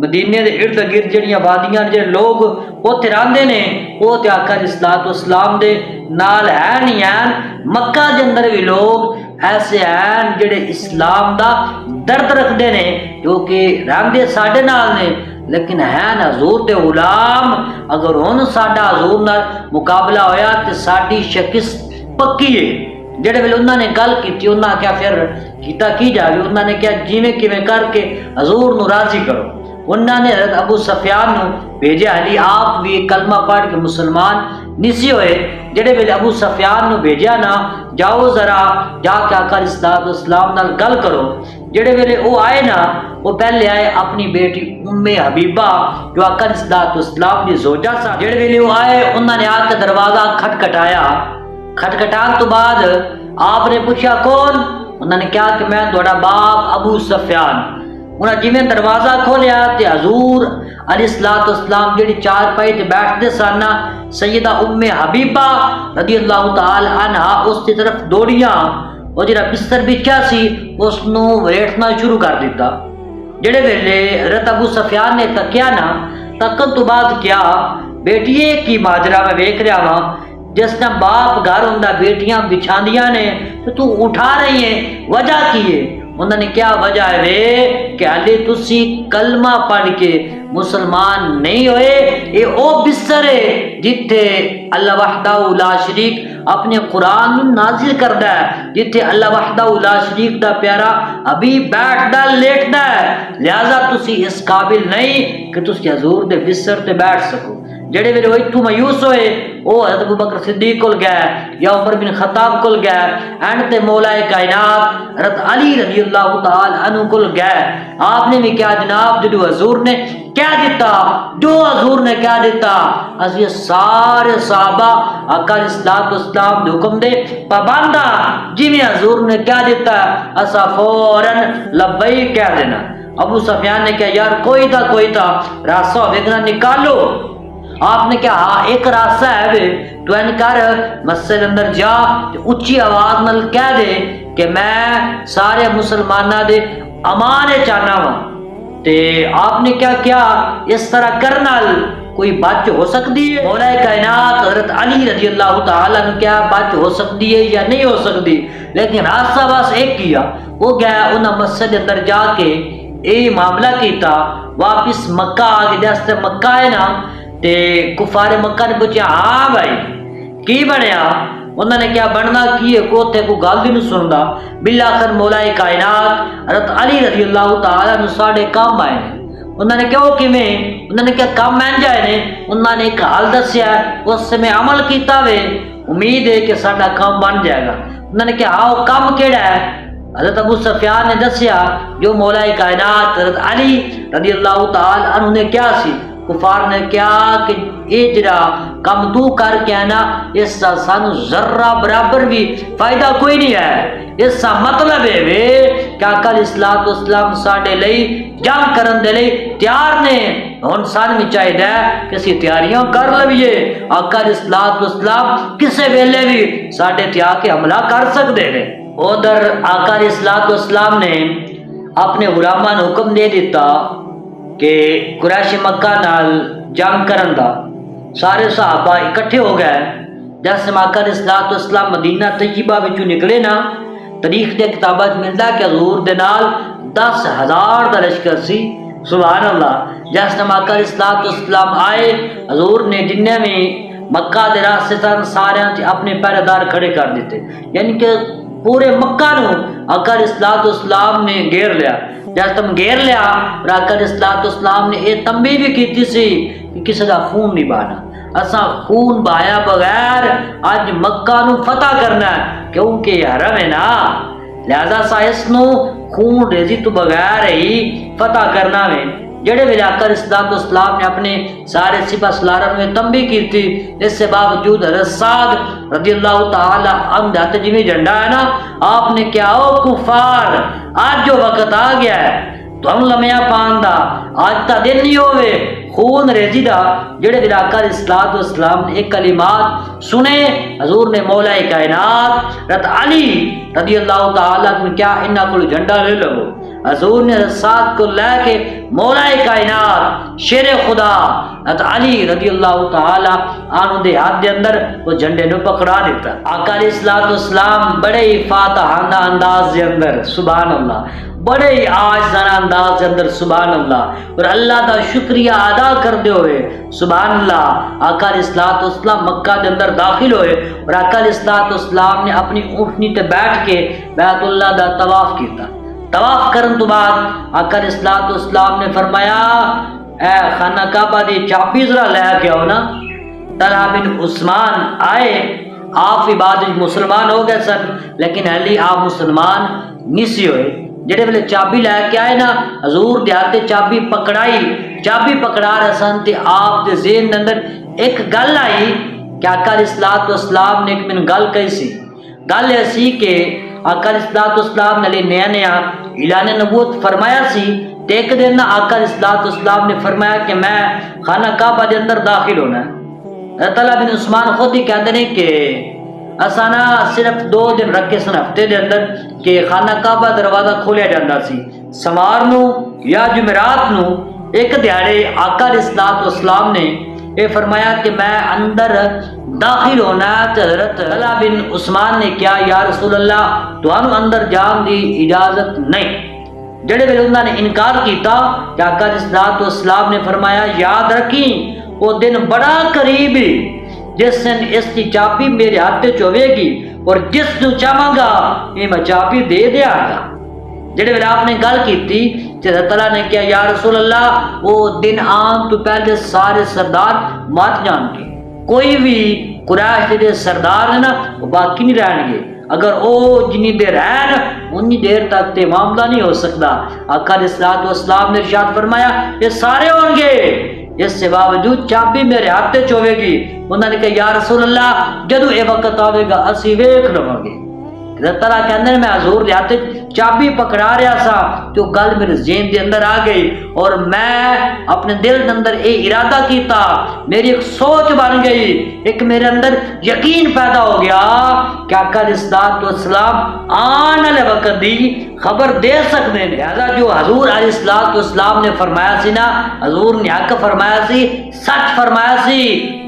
[SPEAKER 1] مدینے دے ارد گرد جڑیاں وادیاں جڑے لوگ اوتھے رہندے نے او تے آقا اسلام دے نال ہے نہیں ہیں. مکہ دے اندر بھی لوگ ایسے ہیں جڑے اسلام دا درد رکھدے نے جو کہ رہندے ساڈے نال نے لیکن ہے نا حضور دے غلام. اگر ہن ساڈا حضور نال مقابلہ ہویا تے ساڈی شکست پکی ہے. جڑے ویلے انہوں نے گل کی انہوں نے کیا پھر کیتا کی جائے, انہوں نے کیا جیویں کیویں کر کے حضور نو راضی کرو. انہوں نے حضرت ابو سفیان نو بھیجا, علی آپ بھی کلمہ پڑھ کے مسلمان نسی ہوئے. جڑے ویلے ابو سفیان نو بھیجا نا جاؤ ذرا جا کے آقا اسلام نال گل کرو. جڑے ویلے وہ آئے نا وہ پہلے آئے اپنی بیٹی ام حبیبہ جو آقا اسلام دی زوجہ سا. جڑے ویلے وہ آئے انہوں نے آ کے دروازہ کھٹکھٹایا. کھٹکھٹان تو بعد آپ نے پوچھا کون؟ انہوں نے کہا کہ میں تھوڑا باپ ابو سفیان. انہوں نے جویں دروازہ کھولیا تے حضور علیہ السلام جڑی چار پائی تے بیٹھتے سن سیدہ ام حبیبہ رضی اللہ تعالی عنہا اس کی طرف دوڑیاں اور جڑا بستر بچھا سی اس نو ویٹنا شروع کر دیتا. جڑے ویلے حضرت ابو سفیان نے تکیا نا, تکن تو بعد کیا بیٹیے کی ماجرا میں ویکھ رہا ہاں جس نے باپ گھر ہوندا بیٹیاں بچھاندیاں نے تو اٹھا رہی ہے, وجہ کی ہے؟ انہوں نے کیا وجہ ہے کہ علی تسی کلمہ پڑھ کے مسلمان نہیں ہوئے۔ یہ او بستر ہے جتھے اللہ وحدہ لا شریک اپنے قرآن نازل کردا ہے، جتھے اللہ وحدہ لا شریک دا پیارا ابھی بیٹھدا لیٹدا ہے۔ لہذا تسی اس قابل نہیں کہ تسی حضور دے بستر تے بیٹھ سکو۔ جڑے ویلے اتھوں مایوس ہوئے وہ حضرت ابوبکر صدیق کول گئے یا عمر بن خطاب کول گئے، اینڈ تے مولا کائنات حضرت علی رضی اللہ تعالی عنہ کول گئے۔ آپ نے بھی کیا جناب جو حضور نے کیا دیتا، جو حضور نے کیا دیتا، اس یہ سارے صحابہ آقا علیہ الصلوۃ والسلام دے حکم دے پابندہ، جی میں حضور نے کیا دیتا اسا فوراً لبیک کہہ دینا۔ ابو سفیان نے کہا یار کوئی تھا راستہ ہوگا نکالو۔ آپ نے کہا ہاں ایک راستہ ہے وے، تو این کر مسجد اندر جا اچھی آواز نال کہہ دے کہ میں سارے مسلمانہ دے امان چاہنا وا۔ تے آپ نے کیا اس طرح کرنا کوئی بچ ہو سکتی ہے؟ مولا کائنات حضرت علی رضی اللہ تعالیٰ نے کیا بچ ہو سکتی ہے یا نہیں ہو سکتی، لیکن راستہ بس ایک کیا، وہ گیا انہاں مسجد اندر جا کے یہ معاملہ کیتا، واپس مکہ آ گئے۔ جیسے مکہ ہے نا تے کفار مکہ نے پوچھا ہاں بھائی کی بنیا، انہوں نے کیا بننا کی ہے، کوتے کو گل بھی نہیں سندا۔ بالآخر مولا کائنات حضرت علی رضی اللہ تعالیٰ نے ساڑے کام آئے ہیں۔ انہوں نے کہا کیویں، انہوں نے کیا کام میں جائے نے، انہوں نے ایک حال دسیا اس سے میں عمل کیتا وے، امید ہے کہ ساڈا کام بن جائے گا۔ انہوں نے کہا ہاں وہ کام کیڑا ہے؟ حضرت ابو سفیان نے دسیا جو مولا کائنات حضرت علی رضی اللہ تعالی عنہ نے کیا سی۔ کفار نے کیا کہ یہ جڑا کم تو کر کے آنا اس سے سانو ذرہ برابر بھی فائدہ کوئی نہیں ہے۔ اس سے مطلب ہے وے کہ آقا علیہ الصلوۃ والسلام ساڈے لئی جنگ کرن دے لئی تیار نے، ہن سان میں چاہیے کہ اسی تیاریاں کر لویے۔ آقا علیہ الصلوۃ والسلام کسے ویلے بھی ساڈے تے آ کے حملہ کر سکدے نے۔ ادھر آقا علیہ الصلوۃ والسلام نے اپنے غلاماں نوں حکم دے دیتا کہ قریش مکہ نال جنگ کرن دا۔ سارے صحابہ اکٹھے ہو گئے۔ جیسے آقا علیہ الصلوۃ والسلام مدینہ طیبہ وچوں نکلے نا، تاریخ دے کتاباں وچ ملدا کہ حضور دے نال 10,000 دا لشکر سی۔ سبحان اللہ۔ جیسے آقا علیہ الصلوۃ والسلام آئے، حضور نے جننے بھی مکہ دے راستے سن سارے اپنے پہرے دار کھڑے کر دیتے، یعنی کہ پورے مکہ نو آقا علیہ الصلوۃ والسلام نے گھیر لیا۔ جب تم گھیر لیا اور آقا علیہ الصلوۃ والسلام نے یہ تنبیہ بھی کی سی کہ کسی کا خون نہیں بہانا، اساں خون بہایا بغیر اج مکہ نو فتح کرنا ہے، کیونکہ یہ حرم ہے نا، لہذا سا اس نو خون ریزی تو بغیر ہی فتح کرنا ہے۔ جڑے ویلے آقا علیہ الصلوۃ والسلام نے اپنے سارے سپہ سالاروں میں تنبیہ کی تھی، اس سے باوجود حضرت سعد رضی اللہ تعالی عنہ ہاتھ جویں جھنڈا ہے نا، آپ نے کیا او کفار آج جو وقت آ گیا ہے تو ہم لمحہ پاندا آج تا دن نہیں ہوئے خون ریزی دا۔ جڑے ویلے آقا علیہ الصلوۃ والسلام نے ایک کلمات سنے، حضور نے مولا کائنات حضرت علی رضی اللہ تعالی عنہ کیا انہاں کول جھنڈا لے لو۔ حضور نے ساتھ کو لے کے مولا کائنات شیر خدا حضرت علی رضی اللہ تعالی عنہ دے ہاتھ دے اندر وہ جھنڈے نو پکڑا دیتا۔ آقا علیہ الصلوۃ والسلام بڑے ہی فاتحانہ انداز دے اندر سبحان اللہ، بڑے ہی عاجزانہ انداز دے اندر سبحان اللہ، اور اللہ کا شکریہ ادا کرتے ہوئے سبحان اللہ آقا علیہ الصلوۃ والسلام مکہ دے اندر داخل ہوئے، اور آقا علیہ الصلوۃ والسلام نے اپنی اونٹنی تے بیٹھ کے بیت اللہ دا طواف کیتا۔ طواف کرن تو بعد آقا علیہ الصلوۃ والسلام نے فرمایا اے خانہ کعبہ دی چابی ذرا لے کے آؤ نا۔ طلحہ بن عثمان آئے، آپ بھی بعد مسلمان ہو گئے سن لیکن علی آپ مسلمان نہیں سی ہوئے۔ جڑے ویلے چابی لے کے آئے نا، حضور دے ہاتھ چابی پکڑائی، چابی پکڑا رہے سن تے آپ دے ذہن اندر ایک گل آئی کہ آقا علیہ الصلوۃ والسلام نے ایک من گل کہی سی۔ گل ایسی کہ آقا علیہ الصلوۃ والسلام نے نیا اعلان نبوت فرمایا سی، تے ایک دن آقا علیہ الصلوۃ والسلام نے فرمایا کہ میں خانہ کعبہ دے اندر داخل ہونا ہے۔ طلحہ بن عثمان خود ہی کہتے ہیں کہ اسانا صرف 2 دن رکھے سن ہفتے دے اندر کہ خانہ کعبہ دروازہ کھولیا جاتا سی، سمار نو یا جمعرات نو ایک دیہڑے آقا علیہ الصلوۃ والسلام نے یہ فرمایا کہ میں اندر داخل ہونا ہے۔ تو حضرت طلحہ بن عثمان نے کیا یا رسول اللہ تو اندر جان دی اجازت نہیں، جڑے ویلے انہوں نے انکار کیتا کہ آقا علیہ الصلوۃ والسلام نے فرمایا یاد رکھیں وہ دن بڑا قریب ہے جس دن اس کی چابی میرے ہاتھ تے ہوے گی اور جس نو چاہاں گا یہ میں چابی دے دیا گا۔ جڑے ویلے آپ نے گل کیتی تے اللہ تعالیٰ نے کہا یا رسول اللہ وہ دن آن تو پہلے سارے سردار مات جان کے، کوئی بھی قریش دے سردار نے نا وہ باقی نہیں رہن گے، اگر او جنی دیر رہن انی دیر تک تے معاملہ نہیں ہو سکتا۔ آقا علیہ الصلوۃ والسلام نے ارشاد فرمایا یہ سارے ہوں گے، اس سے باوجود چابی میرے ہاتھ تے ہوے گی۔ انہوں نے کہا یا رسول اللہ جدو اے وقت آوے گا اسی ویکھ لواں گے۔ اللہ تعالیٰ کے اندر میں حضور دے ہاتھ چابی پکڑا رہا سا تو گل میرے ذہن دے اندر آ گئی اور میں اپنے دل دے اندر اے ارادہ کیتا، میری ایک سوچ بن گئی، ایک میرے اندر یقین پیدا ہو گیا کہ آقا علیہ الصلوۃ والسلام آنے والے وقت دی خبر دے سکتے ہیں۔ لہذا جو حضور علیہ الصلوۃ والسلام نے فرمایا سی نا، حضور نے حق فرمایا سی، سچ فرمایا سی،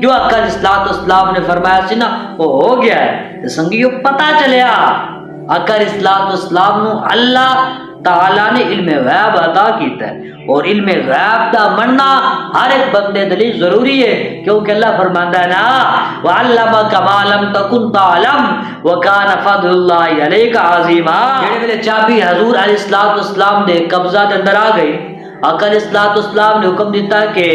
[SPEAKER 1] جو آقا علیہ الصلوۃ والسلام نے فرمایا سی نا وہ ہو گیا ہے۔ سنگیو پتہ چلیا آقا علیہ الصلوۃ والسلام نو اللہ تعالیٰ نے علم غیب عطا کیتا ہے، اور علم غیب دا مننا ہر ایک بندے دلی ضروری ہے، کیونکہ اللہ فرماندا ہے نا وَعَلَّمَكَ مَا لَمْ تَكُنْ تَعْلَمْ وَكَانَ فَضْلُ اللَّهِ عَلَيْكَ عَظِيمًا۔ جڑے ویلے چابی حضور علیہ الصلوۃ والسلام دے قبضہ دے اندر آ گئی، آقا علیہ الصلوۃ والسلام نے حکم دیتا کہ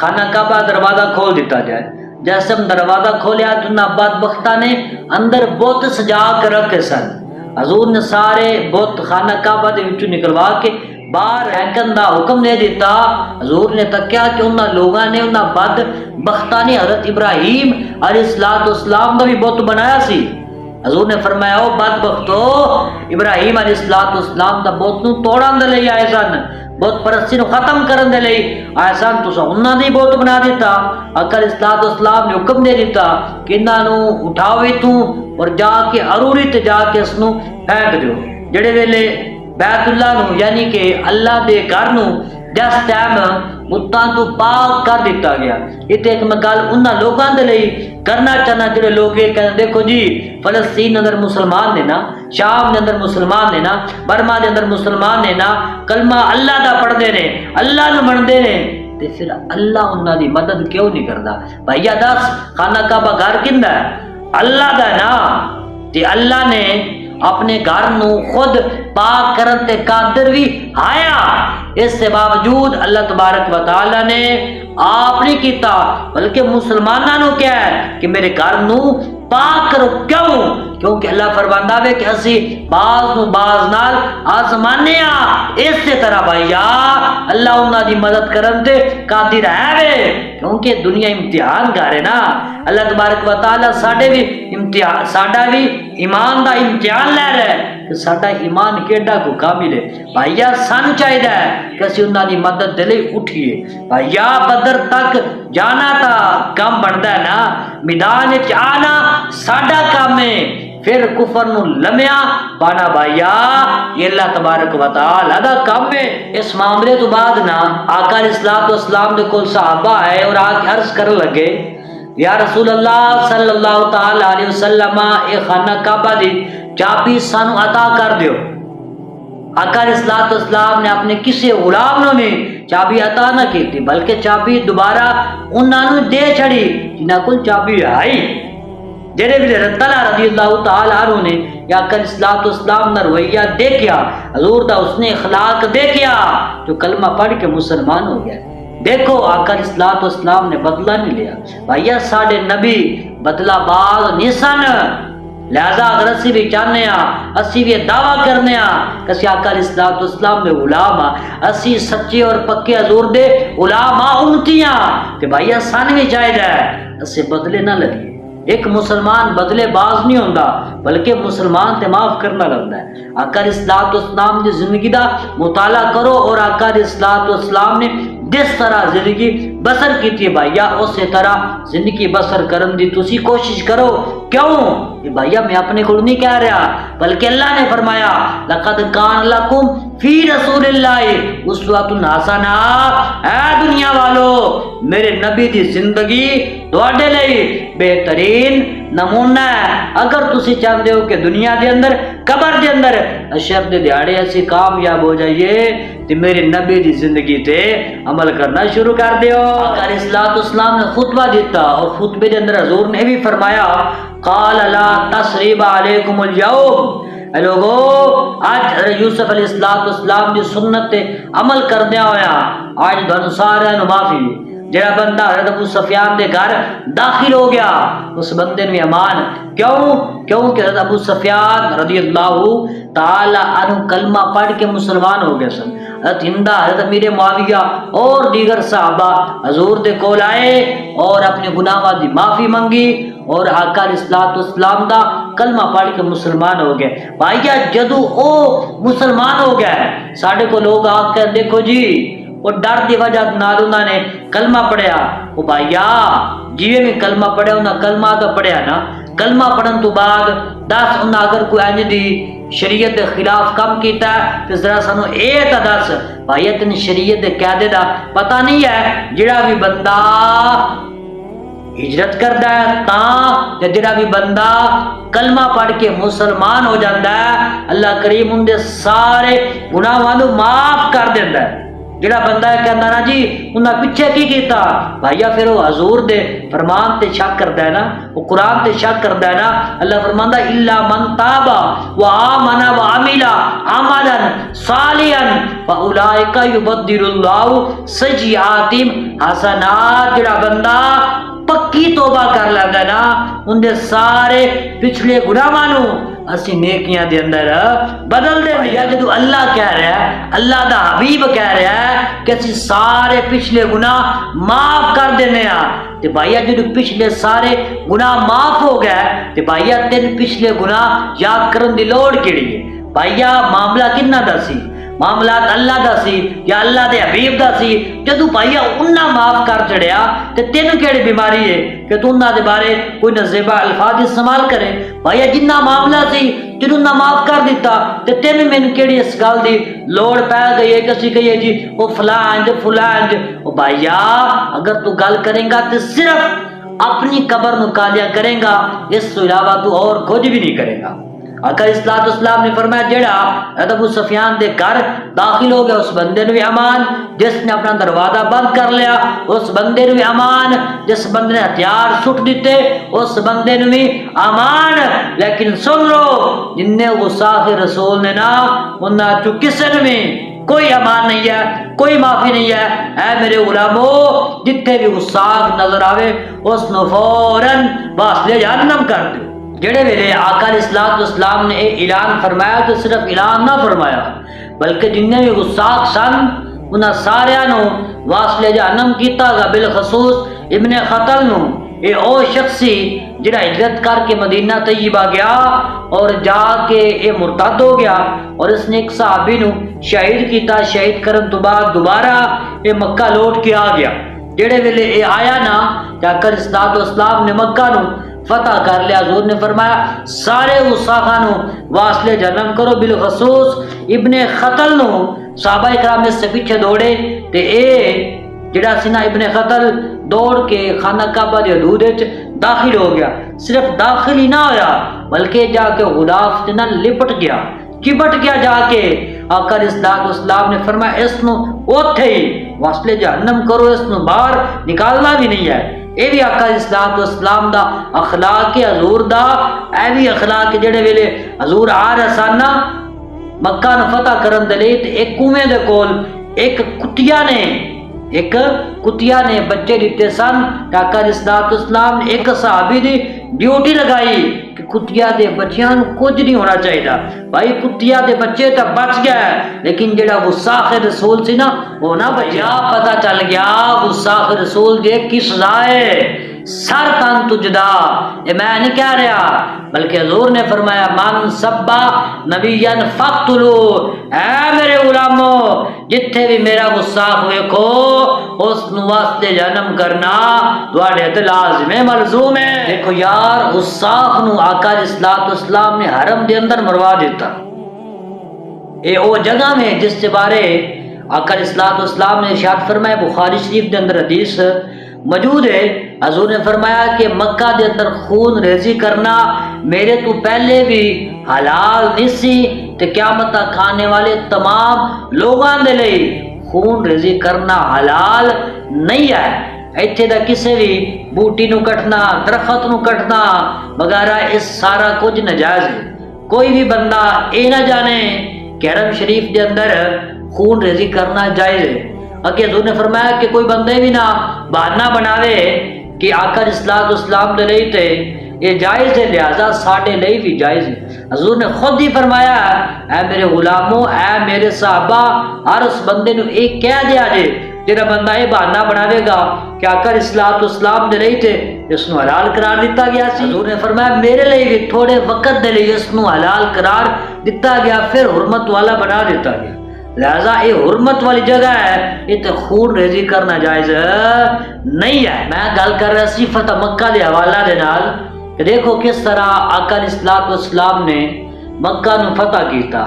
[SPEAKER 1] خانہ کعبہ دروازہ کھول دیتا جائے۔ جیسے ہم دروازہ کھولیا تو نہ بدبختہ نے اندر بت سجا کر رکھے سن، حضور نے سارے بت خانہ کعبہ دے وچوں نکلوا کے باہر پھینکن دا حکم دے دیتا۔ حضور نے تکیا کہ انہاں لوگاں نے انہاں بدبختہ نے حضرت ابراہیم علیہ الصلوۃ والسلام دا بھی بت بنایا سی۔ حضور نے فرمایا او بدبختو ابراہیم علیہ الصلوۃ والسلام دا بت نو توڑن دے لئی آئے سن، بت پرستی نو ختم کرن دے لئی آئے سن، تساں انہاں دی بت بنا دیتا۔ آقا علیہ الصلوۃ والسلام نے حکم دے دیتا کہ انہاں نو اٹھاؤ ایتھوں اور جا کے اروری تے جا کے اس نو پھینک دیو۔ جڑے ویلے بیت اللہ نو یعنی کہ اللہ دے گھر نو جس ٹائم بتاں تو پاک کر دیتا گیا، اتنے ایک میں گل انہاں لوگاں دے لئی کرنا چاہنا جڑے لوگ یہ کہتے دیکھو جی فلسطین اندر مسلمان نے نا، شام دے اندر مسلمان نے نا، برما دے اندر مسلمان نے نا، کلمہ اللہ دا پڑھ دے نے، اللہ نو منتے نے، تے پھر اللہ انہاں دی مدد کیوں نہیں کردا؟ بھائیا دس خانہ کعبہ گھر کیندا ہے؟ اللہ دا نا، تے اللہ نے اپنے گھر نو خود پاک کرن تے قادر بھی آیا، اس سے باوجود اللہ تبارک و تعالی نے آپ نہیں کیتا بلکہ مسلمانوں نو کیا ہے کہ میرے گھر نو پاک کرو۔ کیوں؟ کیونکہ اللہ فرماندا ہے کہ اسی باز نو باز نال آزمانے اس طرح بھائیا اللہ انہاں دی مدد کرن تے قادر ہے، کیونکہ دنیا امتحان گھر ہے نا۔ اللہ تبارک و تعالی ساڈے بھی امتحان، ساڈا بھی ایمان دا امتحان لے رہا ہے کہ ساڈا ایمان کیڈا کو کامل ہے۔ بھائیا سانو چاہیے کہ اسی انہاں دی مدد دے لئی اٹھیے۔ بھائیا بدر تک جانا تا کام بندا ہے نا، میدان وچ آنا ساڈا کام ہے، پھر کفر نو لمیا پانا بھائیا یہ اللہ تبارک و تعالی دا کام ہے۔ اس معاملے تو بعد نا آقا علیہ الصلوۃ والسلام دے کول صحابہ آئے اور آ کے عرض کرن لگے یا رسول اللہ صلی اللہ تعالی علیہ وسلم اے خانہ کعبہ دی چابی سانو عطا کر دیو۔ آقا علیہ الصلوۃ والسلام نے اپنے کسی غلام نو بھی چابی عطا نہ کی بلکہ چابی دوبارہ انہاں نو دے چھڑی جنہاں کول چابی آئی۔ جڑے بھی طلحہ رضی اللہ تعالی عنہ نے یا آقا علیہ الصلوۃ والسلام دا رویہ دیکھیا، حضور دا اس نے اخلاق دیکھیا جو کلمہ پڑھ کے مسلمان ہو گیا۔ دیکھو آقا علیہ الصلوۃ والسلام نے بدلہ نہیں لیا، بھائیا ساڈے نبی بدلہ باز نہیں سن، لہذا اگر اسی بھی چاہنے اسی بھی دعویٰ کرنے کہ اسی آقا علیہ الصلوۃ والسلام دے غلام اسی سچے اور پکے حضور دے غلام امتیاں تے بھائیا سان بھی چاہیے اسے بدلے نہ لگے۔ ایک مسلمان بدلے باز نہیں ہوندا بلکہ مسلمان تے معاف کرنا لگتا ہے۔ آقا علیہ الصلوۃ والسلام دی زندگی دا مطالعہ کرو اور آقا علیہ الصلوۃ والسلام نے جس طرح زندگی بسر کی بھائیا اسی طرح زندگی بسر کرن دی تسی کوشش کرو۔ کیوں؟ یہ بھائیا میں اپنے کو نہیں کہہ رہا بلکہ اللہ نے فرمایا لقد کان لکم فی رسول اللہ اسوۃ حسنہ، اے دنیا والو میرے نبی دی زندگی تواڈے لئی بہترین نمونہ ہے۔ اگر تسی چاہتے ہو کہ دنیا دے اندر قبر دے اندر اشر دے دیہاڑے اسی کامیاب ہو جائیے تو میرے نبی دی زندگی تے عمل کرنا شروع کر دیو۔ اگر اسلام نے خطبہ دیتا اور خطبے دے اندر حضور نے بھی فرمایا قال لا تثریب علیکم اليوم، اے لوگو آج حضرت یوسف علیہ السلام دی سنت تے عمل کردیا ہویا آج دن سارے نو معافی۔ جڑا بندہ حضرت ابو سفیان دے گھر داخل ہو گیا اس بندے نے امان، کیوں کہ حضرت ابو سفیان رضی اللہ تعالی عنہ کلمہ پڑھ کے مسلمان ہو گئے سن۔ حضرت ہندہ، حضرت امیر معاویہ اور دیگر صحابہ حضور دے کول آئے اور اپنے گناہاں دی معافی منگی اور آقا علیہ السلام دا کلمہ پڑھ کے مسلمان ہو گئے۔ بھائیا جدو او مسلمان ہو گئے ساڈے کو لوگ آ کے دیکھو جی وہ ڈر دی وجہ نال انہوں نے کلمہ پڑھیا، وہ بھائیا جیوے میں کلمہ پڑھیا انہاں کلمہ تو پڑھیا نا، کلمہ پڑھن تو بعد دس انہاں اگر کوئی انج دی شریعت دے خلاف کم کیتا ہے تو ذرا سانو اے تا دس بھائیا تین شریعت دے قاعدے دا پتہ نہیں ہے؟ جڑا بھی بندہ ہجرت کردا ہے تاں تے جڑا بھی بندہ کلمہ پڑھ کے مسلمان ہو جاندا ہے اللہ کریم ان دے سارے گناہاں نو معاف کر دیندا ہے۔ جڑا بندہ ہے کہندا نا جی انہاں پیچھے کی کیتا بھائیا پھر وہ حضور دے فرمان تے شک کردا ہے نا، وہ قرآن تے شک کردا ہے نا۔ اللہ فرماندا الا من تاب وآمن وعمل عملا صالحا فاولئک یبدل اللہ سیئاتہم حسنات، جڑا بندہ پکی توبہ کر لیندا ہے نا ان دے سارے پچھلے گناہاں نو اسی نیکیاں دے اندر بدل دے۔ یا جدو اللہ کہہ رہا ہے، اللہ دا حبیب کہہ رہا ہے کہ اسی سارے پچھلے گناہ معاف کر دینے ہاں تے بھائیا جدو پچھلے سارے گناہ معاف ہو گئے تے بھائیا تین پچھلے گناہ یاد کرن دی لوڑ کیڑی ہے؟ بھائیا معاملہ کنہ دا سی؟ معاملات اللہ دا سی یا اللہ دے حبیب دا سی؟ جدو بھائیا انہاں معاف کر چڑیا تے تینوں کیڑی بیماری ہے کہ تو انہاں دے بارے کوئی نزیبہ الفاظ استعمال کرے؟ بھائیا جنہ معاملہ سی جنہوں نہ معاف کر دیتا تے تینوں میں کیڑی اس گل دی لوڑ پہ گئی ہے کہ اسی کہیے جی وہ فلاں انج او بھائیا اگر تو گل کریں گا تے صرف اپنی قبر نو کالیا کریں گا، اس تو علاوہ تو اور کچھ بھی نہیں کرے گا۔ آقا اسلام نے فرمایا جڑا ابو سفیان دے گھر داخل ہو گیا اس بندے نو بھی امان، جس نے اپنا دروازہ بند کر لیا اس بندے نو بھی امان، جس بندے نے ہتھیار سٹ دیتے اس بندے نو بھی امان۔ لیکن سن لو جن نے غصاخ رسول نے نا انہاں چو کسے نو بھی کوئی امان نہیں ہے، کوئی معافی نہیں ہے۔ اے میرے غلامو جتھے بھی غصاخ نظر آوے اس نو فوراً واسطے جہنم کر دو۔ جڑے ویلے آقا علیہ السلام نے اعلان فرمایا تو صرف اعلان نہ فرمایا بلکہ جن بھی غصاخ سن انہاں ساریاں نو واسطے جہنم کیتا گا، بالخصوص ابن خطل نو۔ اے او شخصی جڑا ہجرت کر کے مدینہ طیبہ گیا اور جا کے اے مرتد ہو گیا اور اس نے ایک صحابی نو شہید کیتا، شہید کرن تو بعد دوبارہ اے مکہ لوٹ کے آ گیا۔ جڑے ویلے اے آیا نا کہ آقا علیہ السلام نے مکہ نو فتح کر لیا، حضور نے فرمایا سارے غصاخاں نو واسطے جہنم کرو، بالخصوص ابن خطل نو۔ صحابہ اکرام اس سے پیچھے دوڑے تے اے جڑا سنا ابن خطل دوڑ کے خانہ کعبہ دی حدود وچ داخل ہو گیا۔ صرف داخل ہی نہ ہویا بلکہ جا کے غلاف نال لپٹ گیا، چپٹ گیا جا کے۔ آقا علیہ السلام نے فرمایا اس نو اوتھے ہی واسطے جہنم کرو، اس نو باہر نکالنا بھی نہیں ہے۔ اے بھی آقا علیہ السلام دا اخلاق حضور دا، اے بھی اخلاق جڑے ویلے حضور آ رہا سن مکہ نو فتح کرن دے لئی تے ایک کنویں دے کول ایک کتیا نے بچے دیتے سن۔ آقا علیہ السلام نے ایک صحابی دی ڈیوٹی لگائی کہ کتیا دے بچیاں نو کچھ نہیں ہونا چاہیے۔ بھائی کتیا دے بچے تو بچ گیا لیکن جڑا غصاخ رسول سی نا وہ نہ بچیا۔ پتہ چل گیا غصاخ رسول دے کی سزا ہے، سر تن تجدا۔ یہ میں نہیں کہہ رہا بلکہ حضور نے فرمایا من سبا نبیا فقتلو، اے میرے غلامو جتھے بھی میرا غصاخ ویکھو اس نو واسطے جہنم کرنا تواڈے تے لازم ہے، ملزوم ہے۔ دیکھو یار غصاخ نو آقا علیہ السلام نے حرم دے اندر مروا دیتا، یہ وہ جگہ میں جس کے بارے آقا الصلوۃ والسلام نے ارشاد فرمایا، بخاری شریف کے اندر حدیث موجود ہے، حضور نے فرمایا کہ مکہ دے اندر خون ریزی کرنا میرے تو پہلے بھی حلال نہیں سی، تے قیامت تک آنے والے تمام لوگاں دے لئی خون ریزی کرنا حلال نہیں ہے۔ ایتھے دا کسے بھی بوٹی نو کٹنا، درخت نو کٹنا وغیرہ اس سارا کچھ ناجائز ہے۔ کوئی بھی بندہ اے نہ جانے کہ حرم شریف دے اندر خون ریزی کرنا جائز ہے۔ اگے حضور نے فرمایا کہ کوئی بندے بھی نہ بہانہ بناوے کہ آقا الصلوۃ والسلام دے لئی تے یہ جائز ہے، لہذا ساڈے لئی بھی جائز ہے۔ حضور نے خود ہی فرمایا، اے میرے غلاموں، اے میرے صحابہ، ہر اس بندے نو ایک کہہ دیا جے جڑا بندہ یہ بہانہ بناوے گا کہ آقا الصلوۃ والسلام دے لئی تے اس نو حلال قرار دیتا گیا سی۔ حضور نے فرمایا میرے لئی بھی تھوڑے وقت دے لئی اس نو حلال قرار دیتا گیا، پھر حرمت والا بنا دیتا گیا۔ لہذا یہ حرمت والی جگہ ہے، یہ تے خون ریزی کرنا جائز نہیں ہے۔ میں گل کر رہا سی فتح مکہ دے حوالہ دے نال کہ دیکھو کس طرح آقا الصلوۃ والسلام نے مکہ نو فتح کیتا۔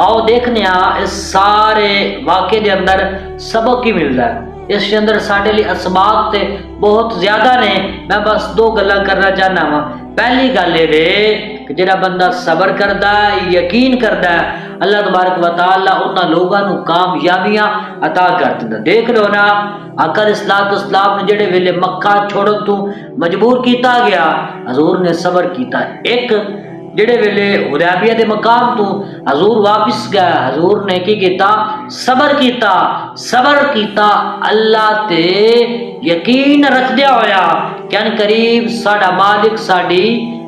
[SPEAKER 1] آؤ دیکھنے اس سارے واقعے دے اندر سبق ہی ملتا ہے۔ اس کے اندر ساڈے لیے اسباق تے بہت زیادہ نے، میں بس دو گلاں کرنا چاہنا وا۔ پہلی گل یہ ہے کہ جڑا بندہ صبر کردا ہے، یقین کردا ہے، اللہ تبارک و تعالی انہاں لوگاں نو کامیابیاں عطا کر دیندا۔ دیکھ لو نا آقا الصلوۃ والسلام نے جڑے ویلے مکہ چھوڑن تو مجبور کیتا گیا، حضور نے صبر کیتا۔ ایک جڑے ویلے حدیبیہ دے مقام تو حضور واپس گیا، حضور نے کی کیتا؟ صبر کیتا۔ صبر کیتا اللہ تے یقین رکھدیا ہویا کہ ان قریب ساڈا مالک ساڈی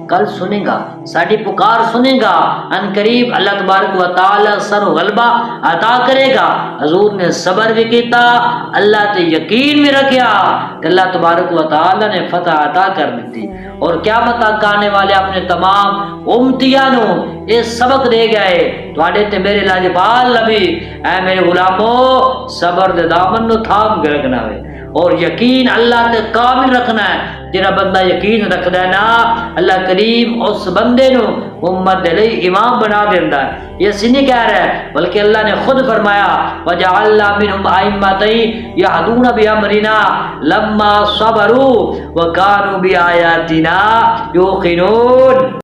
[SPEAKER 1] کل سنے گا، ساڈی پکار سنے گا، ان قریب اللہ تبارک و تعالی سر غلبہ عطا کرے گا۔ حضور نے صبر بھی کیتا، اللہ تے یقین بھی رکھیا کہ اللہ تبارک و تعالی نے فتح عطا کر دیتی، اور قیامت تک آنے والے اپنے تمام امتیاں نو یہ سبق دے گئے تواڈے تے میرے لاجواب نبی، اے میرے غلامو صبر دے دامن نو تھام کے رکھنا ہے اور یقین اللہ تے کامل رکھنا ہے۔ جڑا بندہ یقین رکھدا ہے نا، اللہ کریم اس بندے نو امت دے لئی امام بنا دیندا ہے۔ یہ نہیں کہہ رہا ہے بلکہ اللہ نے خود فرمایا وجعلنا منهم ائمة يهدون بأمرنا لما صبروا وكانوا بآياتنا يوقنون۔